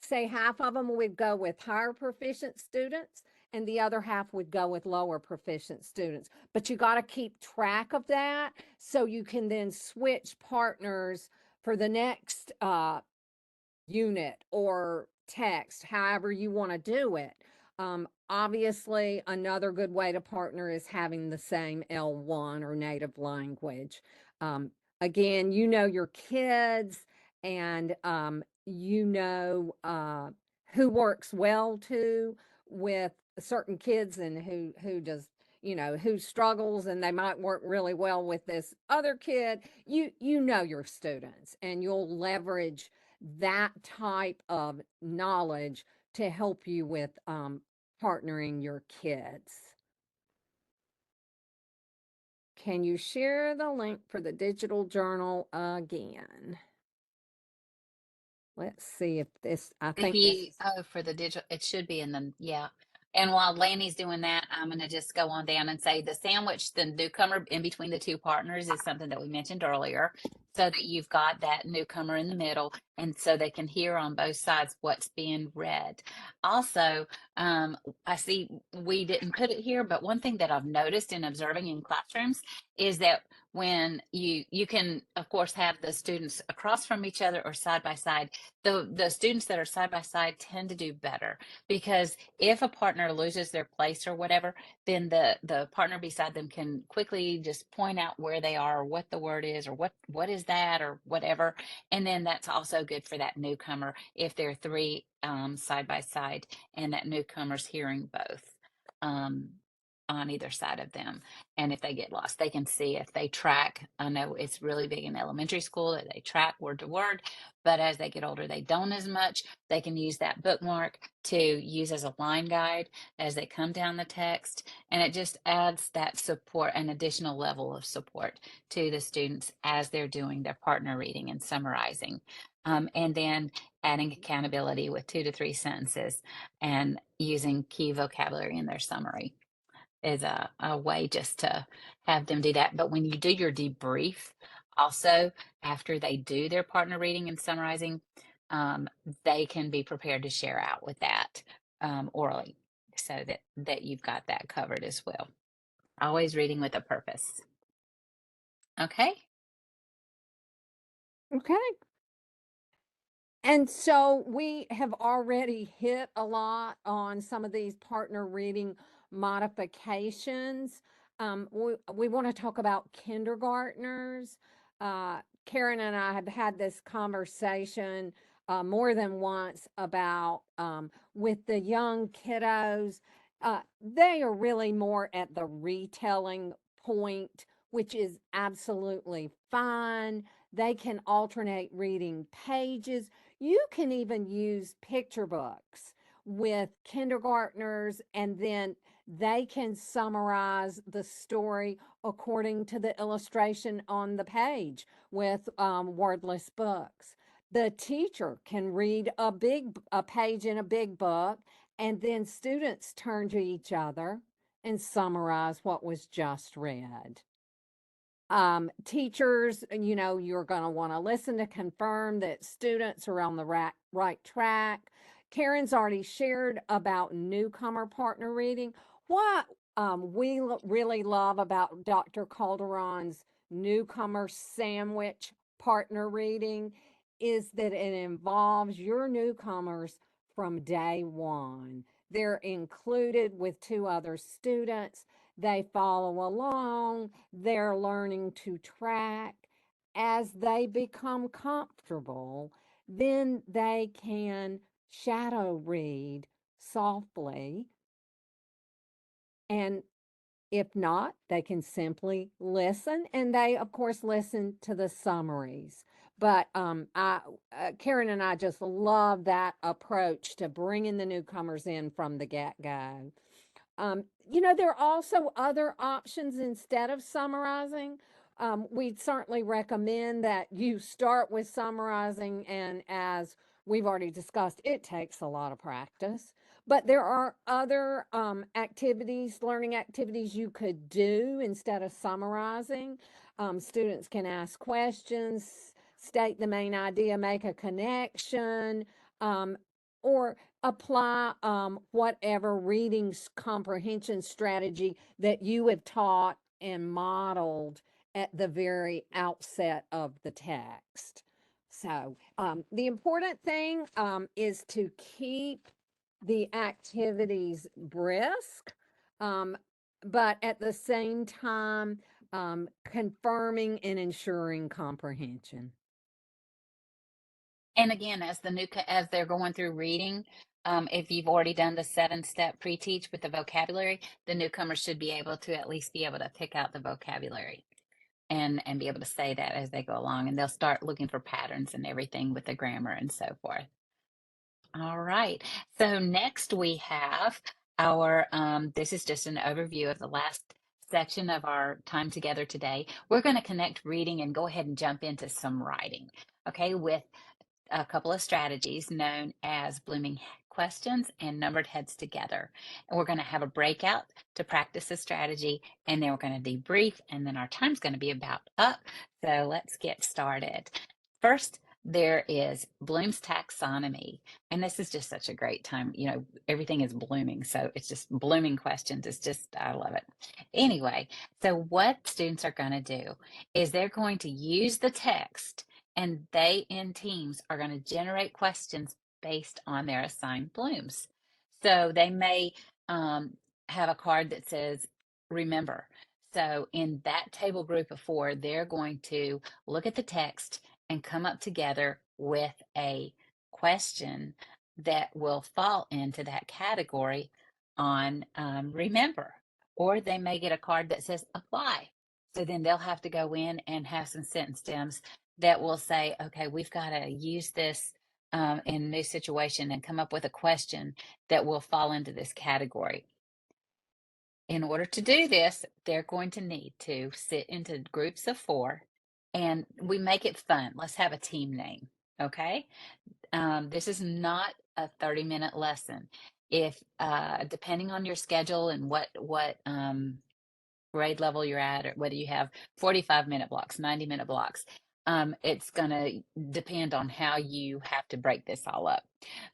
Say half of them would go with higher proficient students and the other half would go with lower proficient students. But you got to keep track of that so you can then switch partners for the next unit or text, however you want to do it. Obviously, another good way to partner is having the same L1 or native language. Again, you know your kids and you know who works well too with certain kids and who does, who struggles, and they might work really well with this other kid. You know your students, and you'll leverage that type of knowledge to help you with partnering your kids. Can you share the link for the digital journal again? Let's see if this, I If think you, this, oh, for the digital, it should be in the, yeah. And while Laney's doing that, I'm going to just go on down and say the sandwich, the newcomer in between the two partners, is something that we mentioned earlier, so that you've got that newcomer in the middle, and so they can hear on both sides what's being read. Also, I see we didn't put it here, but one thing that I've noticed in observing in classrooms is that when you can, of course, have the students across from each other or side by side, the students that are side by side tend to do better, because if a partner loses their place or whatever, then the partner beside them can quickly just point out where they are, or what the word is, or what is that, or whatever. And then that's also good for that newcomer if there are three side by side and that newcomer's hearing both um, on either side of them. And if they get lost, they can see if they track. I know it's really big in elementary school that they track word to word, but as they get older, they don't as much. They can use that bookmark to use as a line guide as they come down the text. And it just adds that support, an additional level of support to the students as they're doing their partner reading and summarizing. And then adding accountability with 2 to 3 sentences and using key vocabulary in their summary is a way just to have them do that. But when you do your debrief, also after they do their partner reading and summarizing, um, they can be prepared to share out with that orally, so that you've got that covered as well. Always reading with a purpose. Okay. okay. And so we have already hit a lot on some of these partner reading modifications. We want to talk about kindergartners. Karen and I have had this conversation more than once about with the young kiddos. They are really more at the retelling point, which is absolutely fine. They can alternate reading pages. You can even use picture books with kindergartners, and then they can summarize the story according to the illustration on the page with wordless books. The teacher can read a page in a big book, and then students turn to each other and summarize what was just read. Teachers, you're going to want to listen to confirm that students are on the right track. Karen's already shared about newcomer partner reading. What really love about Dr. Calderon's newcomer sandwich partner reading is that it involves your newcomers from day one. They're included with two other students. They follow along, they're learning to track. As they become comfortable, then they can shadow read softly. And if not, they can simply listen. And they, of course, listen to the summaries. But Karen and I just love that approach to bringing the newcomers in from the get go. There are also other options instead of summarizing. We'd certainly recommend that you start with summarizing, and as we've already discussed, it takes a lot of practice. But there are other learning activities you could do instead of summarizing. Students can ask questions, state the main idea, make a connection, or apply whatever reading comprehension strategy that you have taught and modeled at the very outset of the text. So, the important thing is to keep the activities brisk, um, but at the same time, confirming and ensuring comprehension. And again, as as they're going through reading, if you've already done the 7-step pre-teach with the vocabulary, the newcomers should be able to at least be able to pick out the vocabulary and be able to say that as they go along, and they'll start looking for patterns and everything with the grammar and so forth. All right. So next we have our, this is just an overview of the last section of our time together today. We're going to connect reading and go ahead and jump into some writing, okay, with a couple of strategies known as blooming questions and numbered heads together. And we're going to have a breakout to practice the strategy, and then we're going to debrief, and then our time's going to be about up. So let's get started. First, there is Bloom's taxonomy, and this is just such a great time. You know, everything is blooming, so it's just blooming questions. It's just, I love it. Anyway, so what students are going to do is they're going to use the text, and they in teams are going to generate questions based on their assigned blooms. So they may have a card that says remember. So in that table group of 4, they're going to look at the text and come up together with a question that will fall into that category on remember. Or they may get a card that says apply. So then they'll have to go in and have some sentence stems that will say, okay, we've got to use this in a new situation and come up with a question that will fall into this category. In order to do this, they're going to need to sit into groups of 4, and we make it fun. Let's have a team name, okay? This is not a 30-minute lesson. If depending on your schedule and what grade level you're at, or whether you have 45-minute blocks, 90-minute blocks, it's going to depend on how you have to break this all up.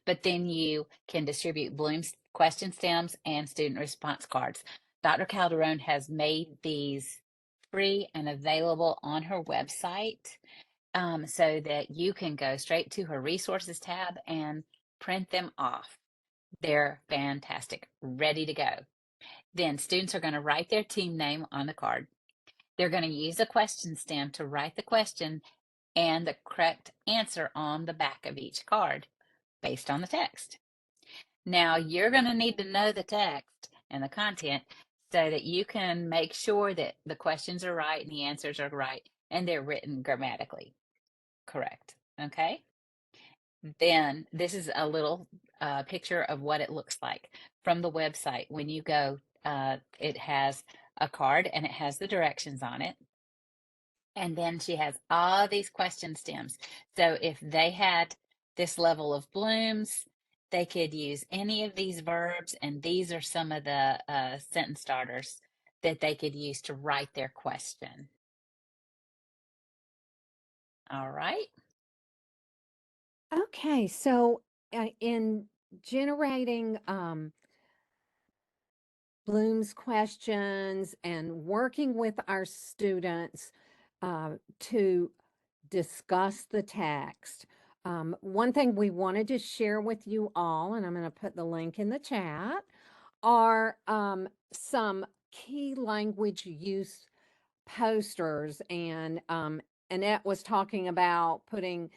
But then you can distribute Bloom's question stems and student response cards. Dr. Calderon has made these free and available on her website, so that you can go straight to her resources tab and print them off. They're fantastic, ready to go. Then students are going to write their team name on the card. They're going to use a question stem to write the question and the correct answer on the back of each card based on the text. Now, you're going to need to know the text and the content so that you can make sure that the questions are right and the answers are right and they're written grammatically correct. Okay? Then this is a little picture of what it looks like from the website. When you go, it has a card and it has the directions on it. And then she has all these question stems. So if they had this level of blooms, they could use any of these verbs, and these are some of the sentence starters that they could use to write their question. All right. Okay, so in generating Bloom's questions and working with our students to discuss the text. One thing we wanted to share with you all, and I'm going to put the link in the chat, are some key language use posters. And Annette was talking about putting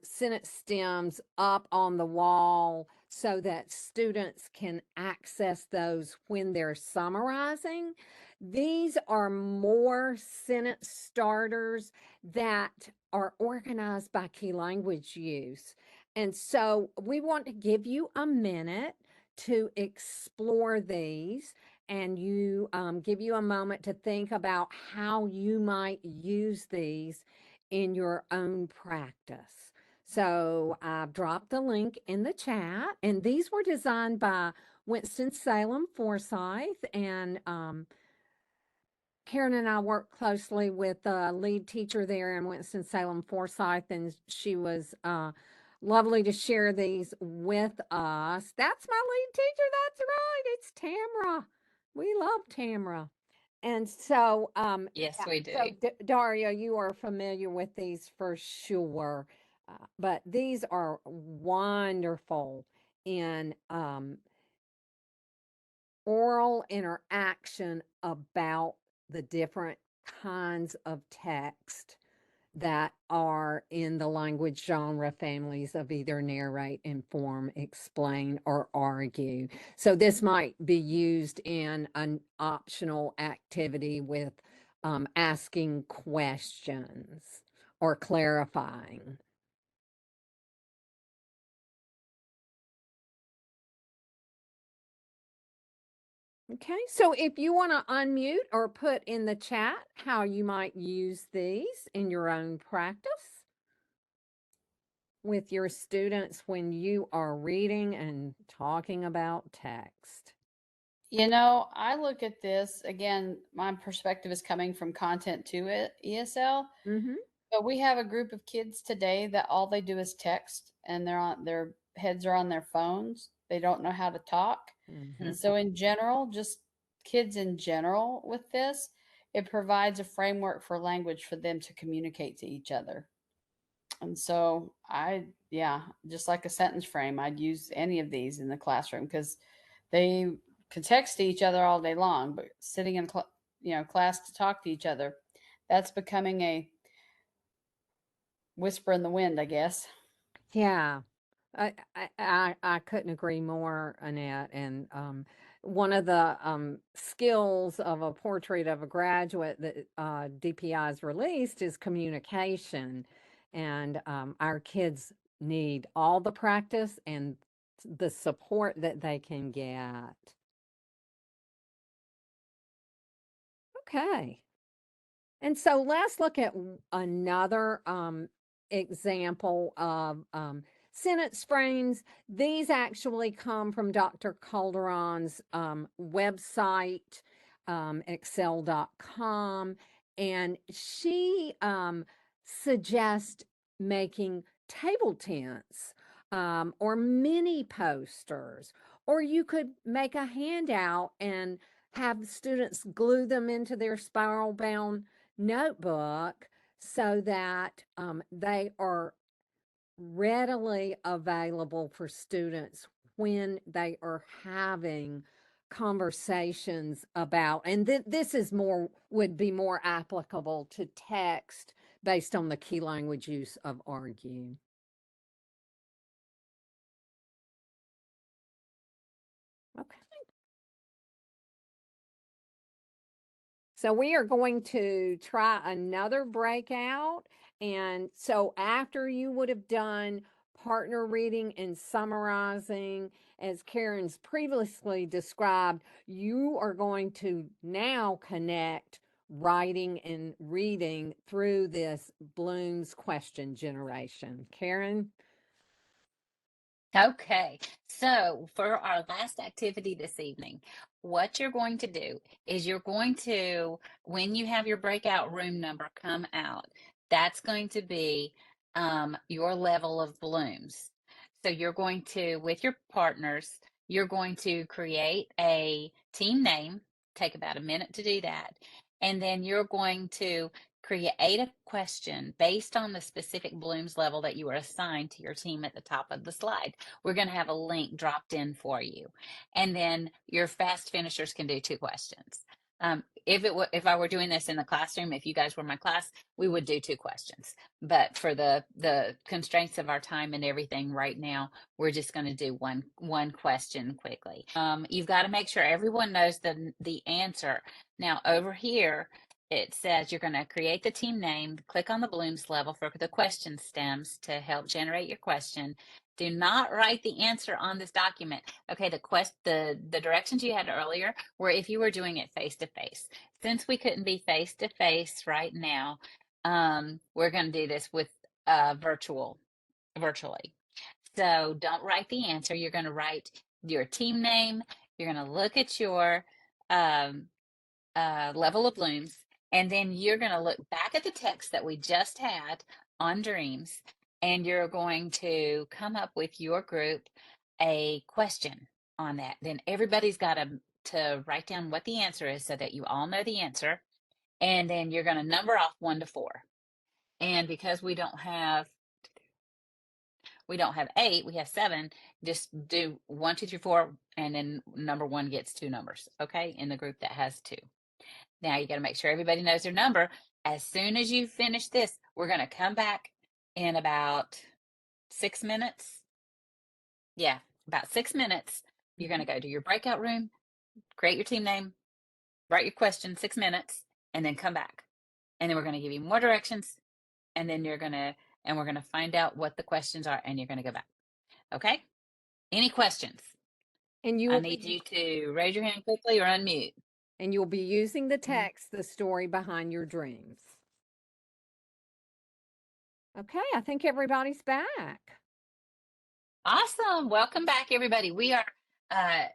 sentence stems up on the wall so that students can access those when they're summarizing. These are more sentence starters that are organized by key language use. And so we want to give you a minute to explore these, and give you a moment to think about how you might use these in your own practice. So I've dropped the link in the chat, and these were designed by Winston-Salem Forsyth, and Karen and I worked closely with the lead teacher there in Winston-Salem Forsyth, and she was lovely to share these with us. That's my lead teacher. That's right. It's Tamra. We love Tamra. And so, Yes, yeah, we do. so Daria, you are familiar with these for sure. But these are wonderful in oral interaction about the different kinds of text that are in the language genre families of either narrate, inform, explain, or argue. So this might be used in an optional activity with asking questions or clarifying. Okay, so if you want to unmute or put in the chat how you might use these in your own practice with your students when you are reading and talking about text. You know, I look at this again, my perspective is coming from content to ESL. Mm-hmm. But we have a group of kids today that all they do is text and their heads are on their phones. They don't know how to talk. Mm-hmm. And so in general, just kids in general with this, it provides a framework for language for them to communicate to each other. And so yeah, just like a sentence frame, I'd use any of these in the classroom because they can text to each other all day long, but sitting in class to talk to each other, that's becoming a whisper in the wind, I guess. Yeah, I couldn't agree more, Annette. And one of the skills of a portrait of a graduate that DPI has released is communication. And our kids need all the practice and the support that they can get. Okay. And so let's look at another example of sentence frames. These actually come from Dr. Calderon's website, excel.com. And she suggests making table tents or mini posters, or you could make a handout and have students glue them into their spiral bound notebook so that they are readily available for students when they are having conversations about, and this is more, would be more applicable to text based on the key language use of argue. Okay. So we are going to try another breakout. And so after you would have done partner reading and summarizing, as Karen's previously described, you are going to now connect writing and reading through this Bloom's question generation. Karen? Okay, so for our last activity this evening, what you're going to do is you're going to, when you have your breakout room number come out, that's going to be your level of blooms. So you're going to, with your partners, you're going to create a team name, take about a minute to do that, and then you're going to create a question based on the specific blooms level that you are assigned to your team at the top of the slide. We're going to have a link dropped in for you. And then your fast finishers can do 2 questions. If I were doing this in the classroom, if you guys were my class, we would do 2 questions. But for the constraints of our time and everything right now, we're just going to do one question quickly. You've got to make sure everyone knows the answer. Now over here, it says you're going to create the team name, click on the Bloom's level for the question stems to help generate your question. Do not write the answer on this document. Okay, the directions you had earlier were if you were doing it face to face. Since we couldn't be face to face right now, we're going to do this with virtually. So don't write the answer. You're going to write your team name. You're going to look at your level of blooms, and then you're going to look back at the text that we just had on dreams, and you're going to come up with your group a question on that. Then everybody's got to write down what the answer is so that you all know the answer. And then you're going to number off 1 to 4. And because we don't have 8, we have 7. Just do 1, 2, 3, 4, and then number 1 gets 2 numbers, okay, in the group that has 2. Now you got to make sure everybody knows their number. As soon as you finish this, We're going to come back in about 6 minutes. Yeah, about 6 minutes. You're going to go to your breakout room, create your team name, write your question, 6 minutes, and then come back. And then we're going to give you more directions. And then we're going to find out what the questions are, and you're going to go back. Okay? Any questions? And you I will need be you to raise your hand quickly or unmute. and you'll be using the text, the story behind your dreams. Okay, I think everybody's back. Awesome. Welcome back, everybody. We are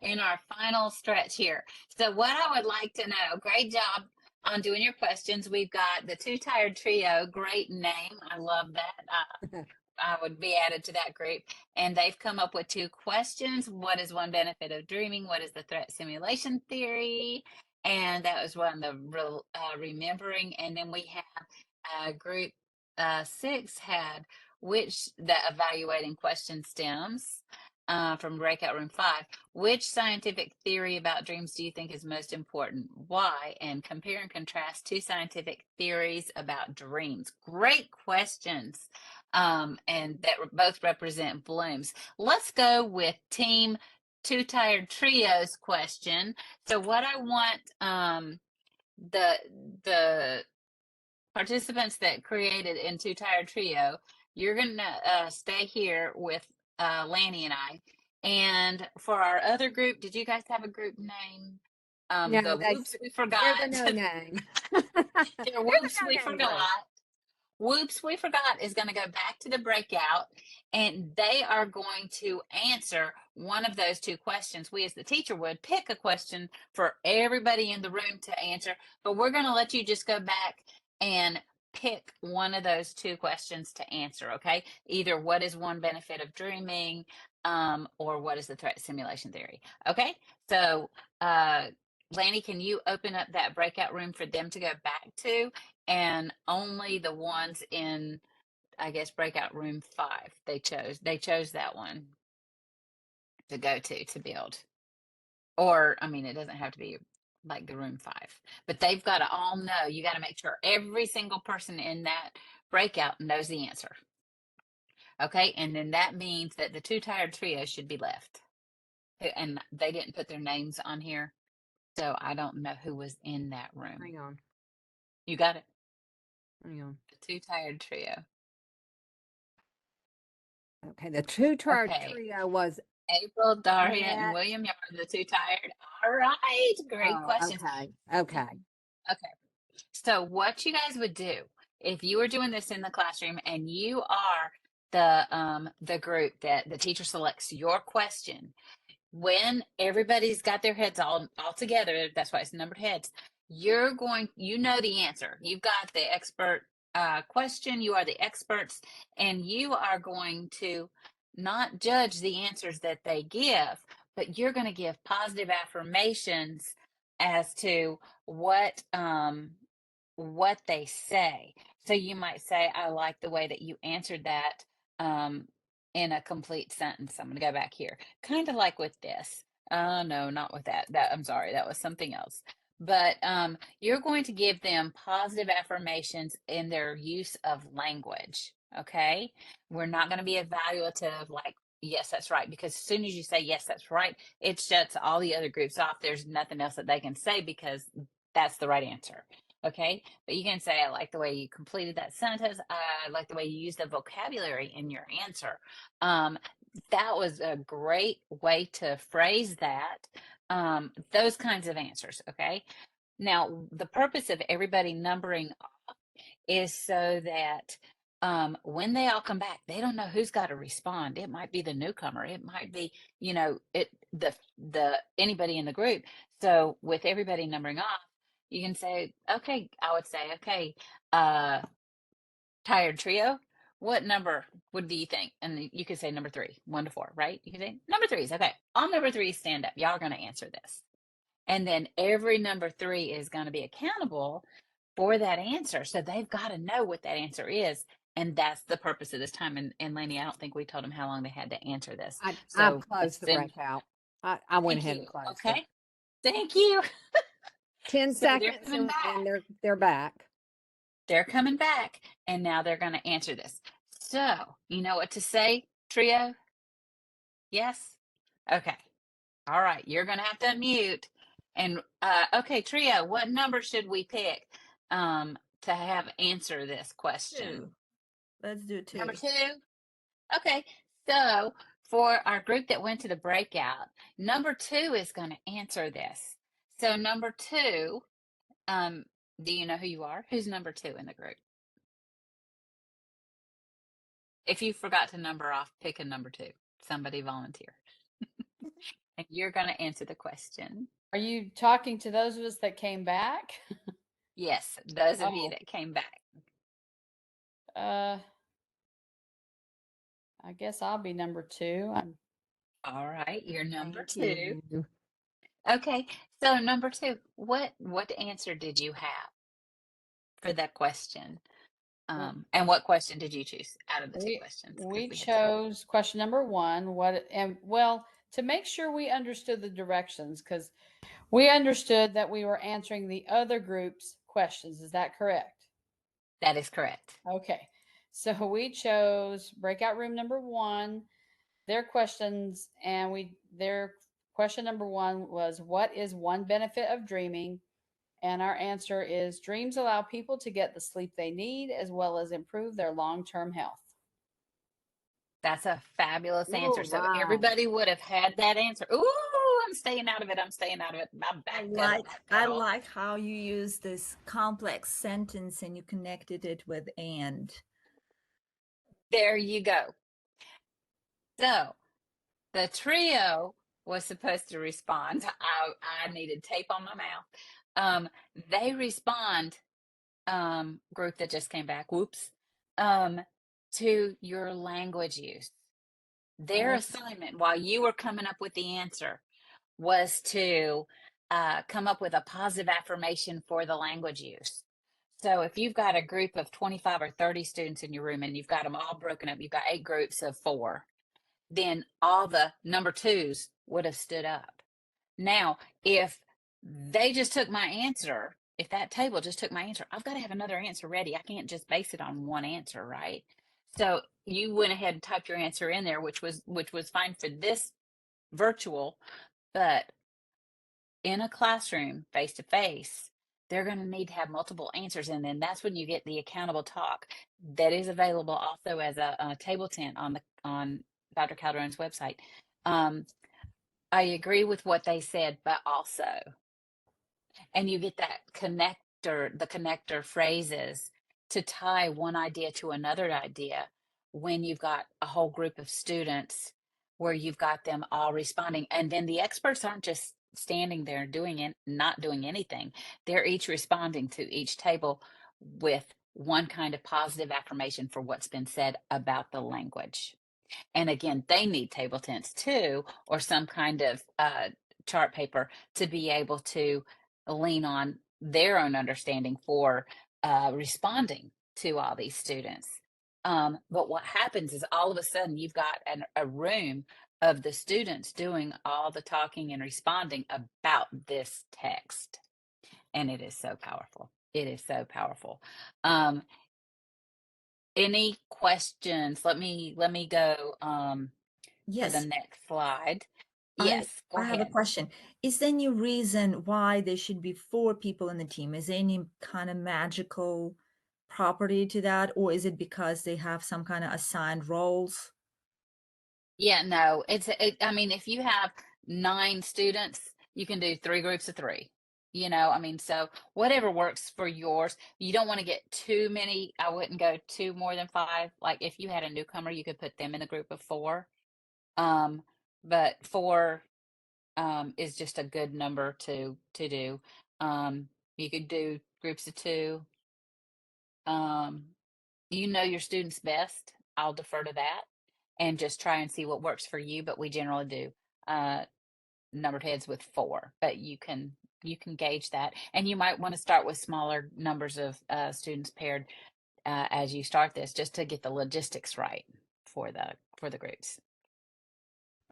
in our final stretch here. So what I would like to know, great job on doing your questions. We've got the Two Tired Trio. Great name. I love that. I would be added to that group. And they've come up with 2 questions. What is one benefit of dreaming? What is the threat simulation theory? And that was one of the remembering. And then we have group 6 had which the evaluating question stems from breakout room 5. Which scientific theory about dreams do you think is most important? Why? And compare and contrast 2 scientific theories about dreams. Great questions. And that both represent blooms. Let's go with team Two Tired Trio's question. So what I want the participants that created in Two Tired Trio, you're gonna stay here with Lanny and I. And for our other group, did you guys have a group name? No, The whoops we forgot. they're the no name. They're whoops we forgot. Whoops we forgot is going to go back to the breakout, and they are going to answer one of those 2 questions. We as the teacher would pick a question for everybody in the room to answer, but we're going to let you just go back and pick one of those 2 questions to answer. Okay, either what is one benefit of dreaming, or what is the threat simulation theory. Okay, so Lanny, can you open up that breakout room for them to go back to? And only the ones in, I guess, breakout room 5 they chose that one to go to build. Or I mean, it doesn't have to be like the room 5, but they've got to all know. You got to make sure every single person in that breakout knows the answer. Okay, and then that means that the Two Tired Trio should be left, and they didn't put their names on here, so I don't know who was in that room. Hang on. You got it. Hang on. The Two Tired Trio. Okay, the Two Tired Okay. Trio was April, Daria, and Annette. William. Y'all are the Two Tired. All right. Great Oh, questions. okay. Okay. So what you guys would do if you were doing this in the classroom and you are the group that the teacher selects your question, when everybody's got their heads all together, that's why it's numbered heads, you know the answer. You've got the expert question, you are the experts, and you are going to not judge the answers that they give, but you're going to give positive affirmations as to what they say. So you might say, I like the way that you answered that in a complete sentence. I'm going to go back here. Kind of like with this. No, not with that. I'm sorry. That was something else. But you're going to give them positive affirmations in their use of language. Okay. We're not going to be evaluative like, yes, that's right. Because as soon as you say, yes, that's right, it shuts all the other groups off. There's nothing else that they can say because that's the right answer. Okay, but you can say, I like the way you completed that sentence. I like the way you used the vocabulary in your answer. That was a great way to phrase that. Those kinds of answers. Okay, now the purpose of everybody numbering off is so that when they all come back, they don't know who's got to respond. It might be the newcomer. It might be, the anybody in the group. So with everybody numbering off, you can say, okay, I would say, okay, Tired Trio, what number do you think? And you could say number 3, 1 to 4, right? You can say number 3 is okay. All number 3 stand up. Y'all are going to answer this. And then every number 3 is going to be accountable for that answer. So they've got to know what that answer is. And that's the purpose of this time. And Lainey, I don't think we told them how long they had to answer this. I've closed the breakout. I went ahead and closed it. Okay. Thank you. 10 So they're seconds coming back. and they're back. they're coming back, and now they're going to answer this. So, you know what to say, trio? Yes? Okay. All right. You're going to have to unmute. And, okay, trio, what number should we pick to have answer this question? 2. Let's do 2. Number 2? Okay. So, for our group that went to the breakout, number 2 is going to answer this. So, number 2, do you know who you are? Who's number 2 in the group? If you forgot to number off, pick a number 2. Somebody volunteer. And you're going to answer the question. Are you talking to those of us that came back? Yes, those of you Oh. that came back. I guess I'll be number 2. All right, you're number Thank 2. you. Okay, so number 2, what answer did you have for that question? And what question did you choose out of the 2 questions? 'Cause We had chose question number 1. To make sure we understood the directions, because we understood that we were answering the other group's questions. Is that correct? that is correct. Okay. So we chose breakout room number 1, their questions, and their question number 1 was, what is one benefit of dreaming? And our answer is, dreams allow people to get the sleep they need as well as improve their long-term health. That's a fabulous answer. Oh, So wow. everybody would have had that answer. Ooh, I'm staying out of it. I'm staying out of it. My back pedal. I like how you use this complex sentence and you connected it with and. There you go. So the trio was supposed to respond. I needed tape on my mouth. They respond, group that just came back, whoops, to your language use. Their assignment while you were coming up with the answer was to come up with a positive affirmation for the language use. So if you've got a group of 25 or 30 students in your room and you've got them all broken up, you've got 8 groups of 4, then all the number 2s would have stood up. Now, if they just took my answer, if that table just took my answer, I've got to have another answer ready. I can't just base it on one answer, right? So you went ahead and typed your answer in there, which was fine for this virtual, but in a classroom face to face, they're going to need to have multiple answers. And then that's when you get the accountable talk that is available also as a table tent on Dr. Calderon's website. I agree with what they said, but also, and you get that the connector phrases to tie one idea to another idea when you've got a whole group of students where you've got them all responding. And then the experts aren't just standing there doing it, not doing anything. They're each responding to each table with one kind of positive affirmation for what's been said about the language. And again, they need table tents too, or some kind of chart paper to be able to lean on their own understanding for responding to all these students. But what happens is all of a sudden you've got a room of the students doing all the talking and responding about this text. And it is so powerful. It is so powerful. Any questions? Let me go to Yes, the next slide. I Yes, go I have a ahead. question. Is there any reason why there should be 4 people in the team? Is there any kind of magical property to that, or is it because they have some kind of assigned roles? Yeah, no, I mean, if you have 9 students, you can do 3 groups of 3. I mean, so whatever works for yours. You don't want to get too many. I wouldn't go too more than 5. Like if you had a newcomer, you could put them in a group of 4. But 4 is just a good number to do. You could do groups of 2. Um, you know your students best. I'll defer to that and just try and see what works for you. But we generally do numbered heads with 4. But you can gauge that, and you might want to start with smaller numbers of students paired as you start this, just to get the logistics right for the groups.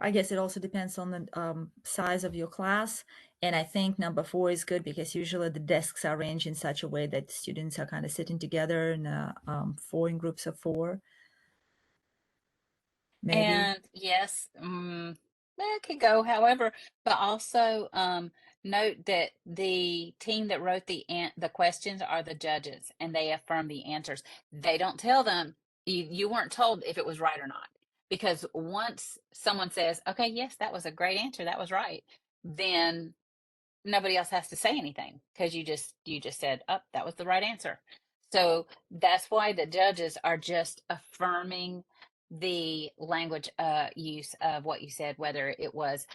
I guess it also depends on the size of your class And I think number 4 is good because usually the desks are arranged in such a way that students are kind of sitting together in 4 in groups of 4. Maybe. And yes, it could go however, but also note that the team that wrote the questions are the judges, and they affirm the answers. They don't tell them you weren't told if it was right or not, because once someone says, "Okay, yes, that was a great answer, that was right," then nobody else has to say anything because you just said, "Oh, that was the right answer." So that's why the judges are just affirming the language use of what you said, whether it was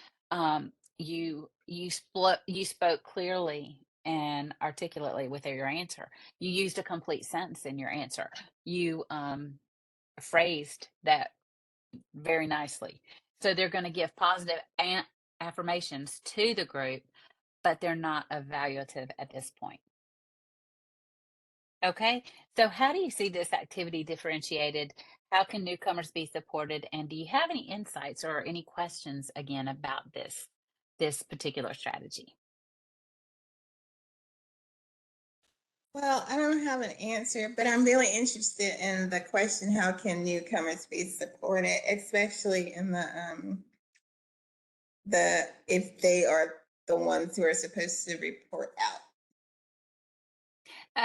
you spoke clearly and articulately with your answer. You used a complete sentence in your answer. You phrased that very nicely. So they're going to give positive affirmations to the group, but they're not evaluative at this point. Okay, so how do you see this activity differentiated? How can newcomers be supported? And do you have any insights or any questions again about this particular strategy? Well, I don't have an answer, but I'm really interested in the question, how can newcomers be supported, especially in the if they are the ones who are supposed to report out.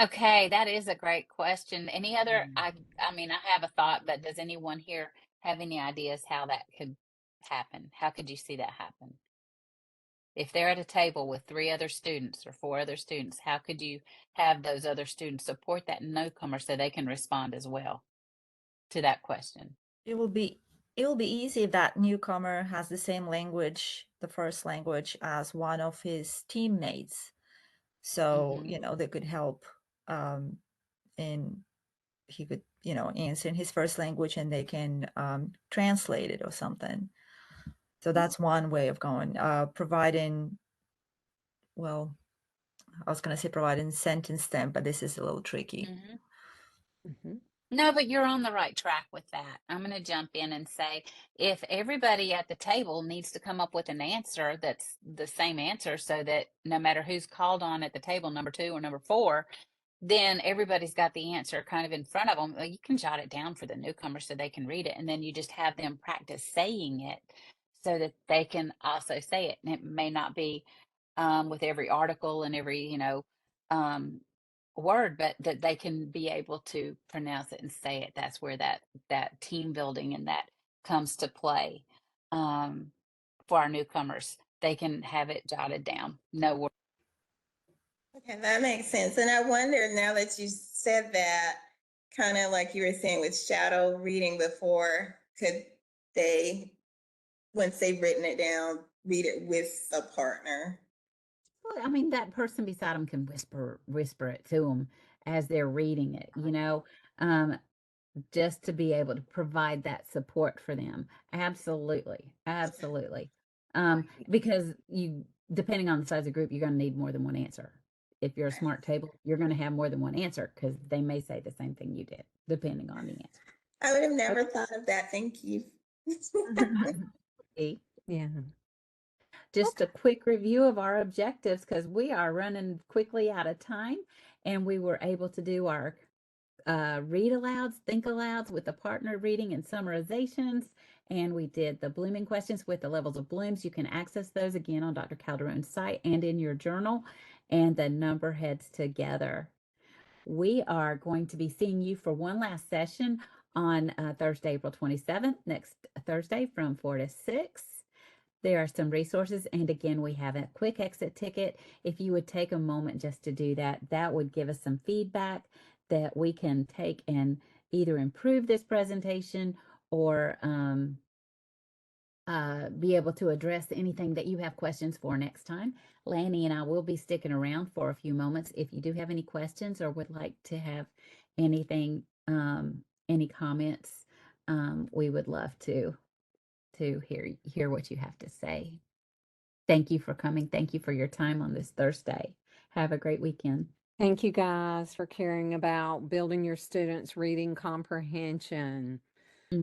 Okay, that is a great question. Any other, I mean, I have a thought, but does anyone here have any ideas how that could happen? How could you see that happen? If they're at a table with 3 other students or 4 other students, how could you have those other students support that newcomer so they can respond as well to that question? It will be easy if that newcomer has the same language, the first language, as one of his teammates. So, Mhm. they could help, and he could, answer in his first language and they can translate it or something. So that's one way of going. Providing, well, I was going to say providing sentence stem, but this is a little tricky. Mhm. Mhm. No, but you're on the right track with that. I'm going to jump in and say if everybody at the table needs to come up with an answer that's the same answer so that no matter who's called on at the table, number 2 or number 4, then everybody's got the answer kind of in front of them. Well, you can jot it down for the newcomer so they can read it, and then you just have them practice saying it so that they can also say it. And it may not be with every article and every, um, word, but that they can be able to pronounce it and say it. That's where that team building and that comes to play um, for our newcomers. They can have it jotted down. No worries. Okay, that makes sense. And I wonder, now that you said that, kind of like you were saying with shadow reading before, could they, once they've written it down, read it with a partner? Well, I mean, that person beside them can whisper it to them as they're reading it, um, just to be able to provide that support for them. Absolutely. Absolutely. Because depending on the size of the group, you're going to need more than one answer. If you're a smart table, you're going to have more than one answer because they may say the same thing you did, depending on the answer. I would have never thought of that. Thank you. See? Yeah. Just a quick review of our objectives because we are running quickly out of time, and we were able to do our read alouds, think alouds with the partner reading and summarizations. And we did the blooming questions with the levels of blooms. You can access those again on Dr. Calderon's site and in your journal. And the number heads together. We are going to be seeing you for one last session on Thursday, April 27th, next Thursday from 4 to 6. There are some resources. And again, we have a quick exit ticket. If you would take a moment just to do that, that would give us some feedback that we can take and either improve this presentation or be able to address anything that you have questions for next time. Lanny and I will be sticking around for a few moments. If you do have any questions or would like to have anything, any comments, we would love to hear what you have to say. Thank you for coming. Thank you for your time on this Thursday. Have a great weekend. Thank you guys for caring about building your students' reading comprehension.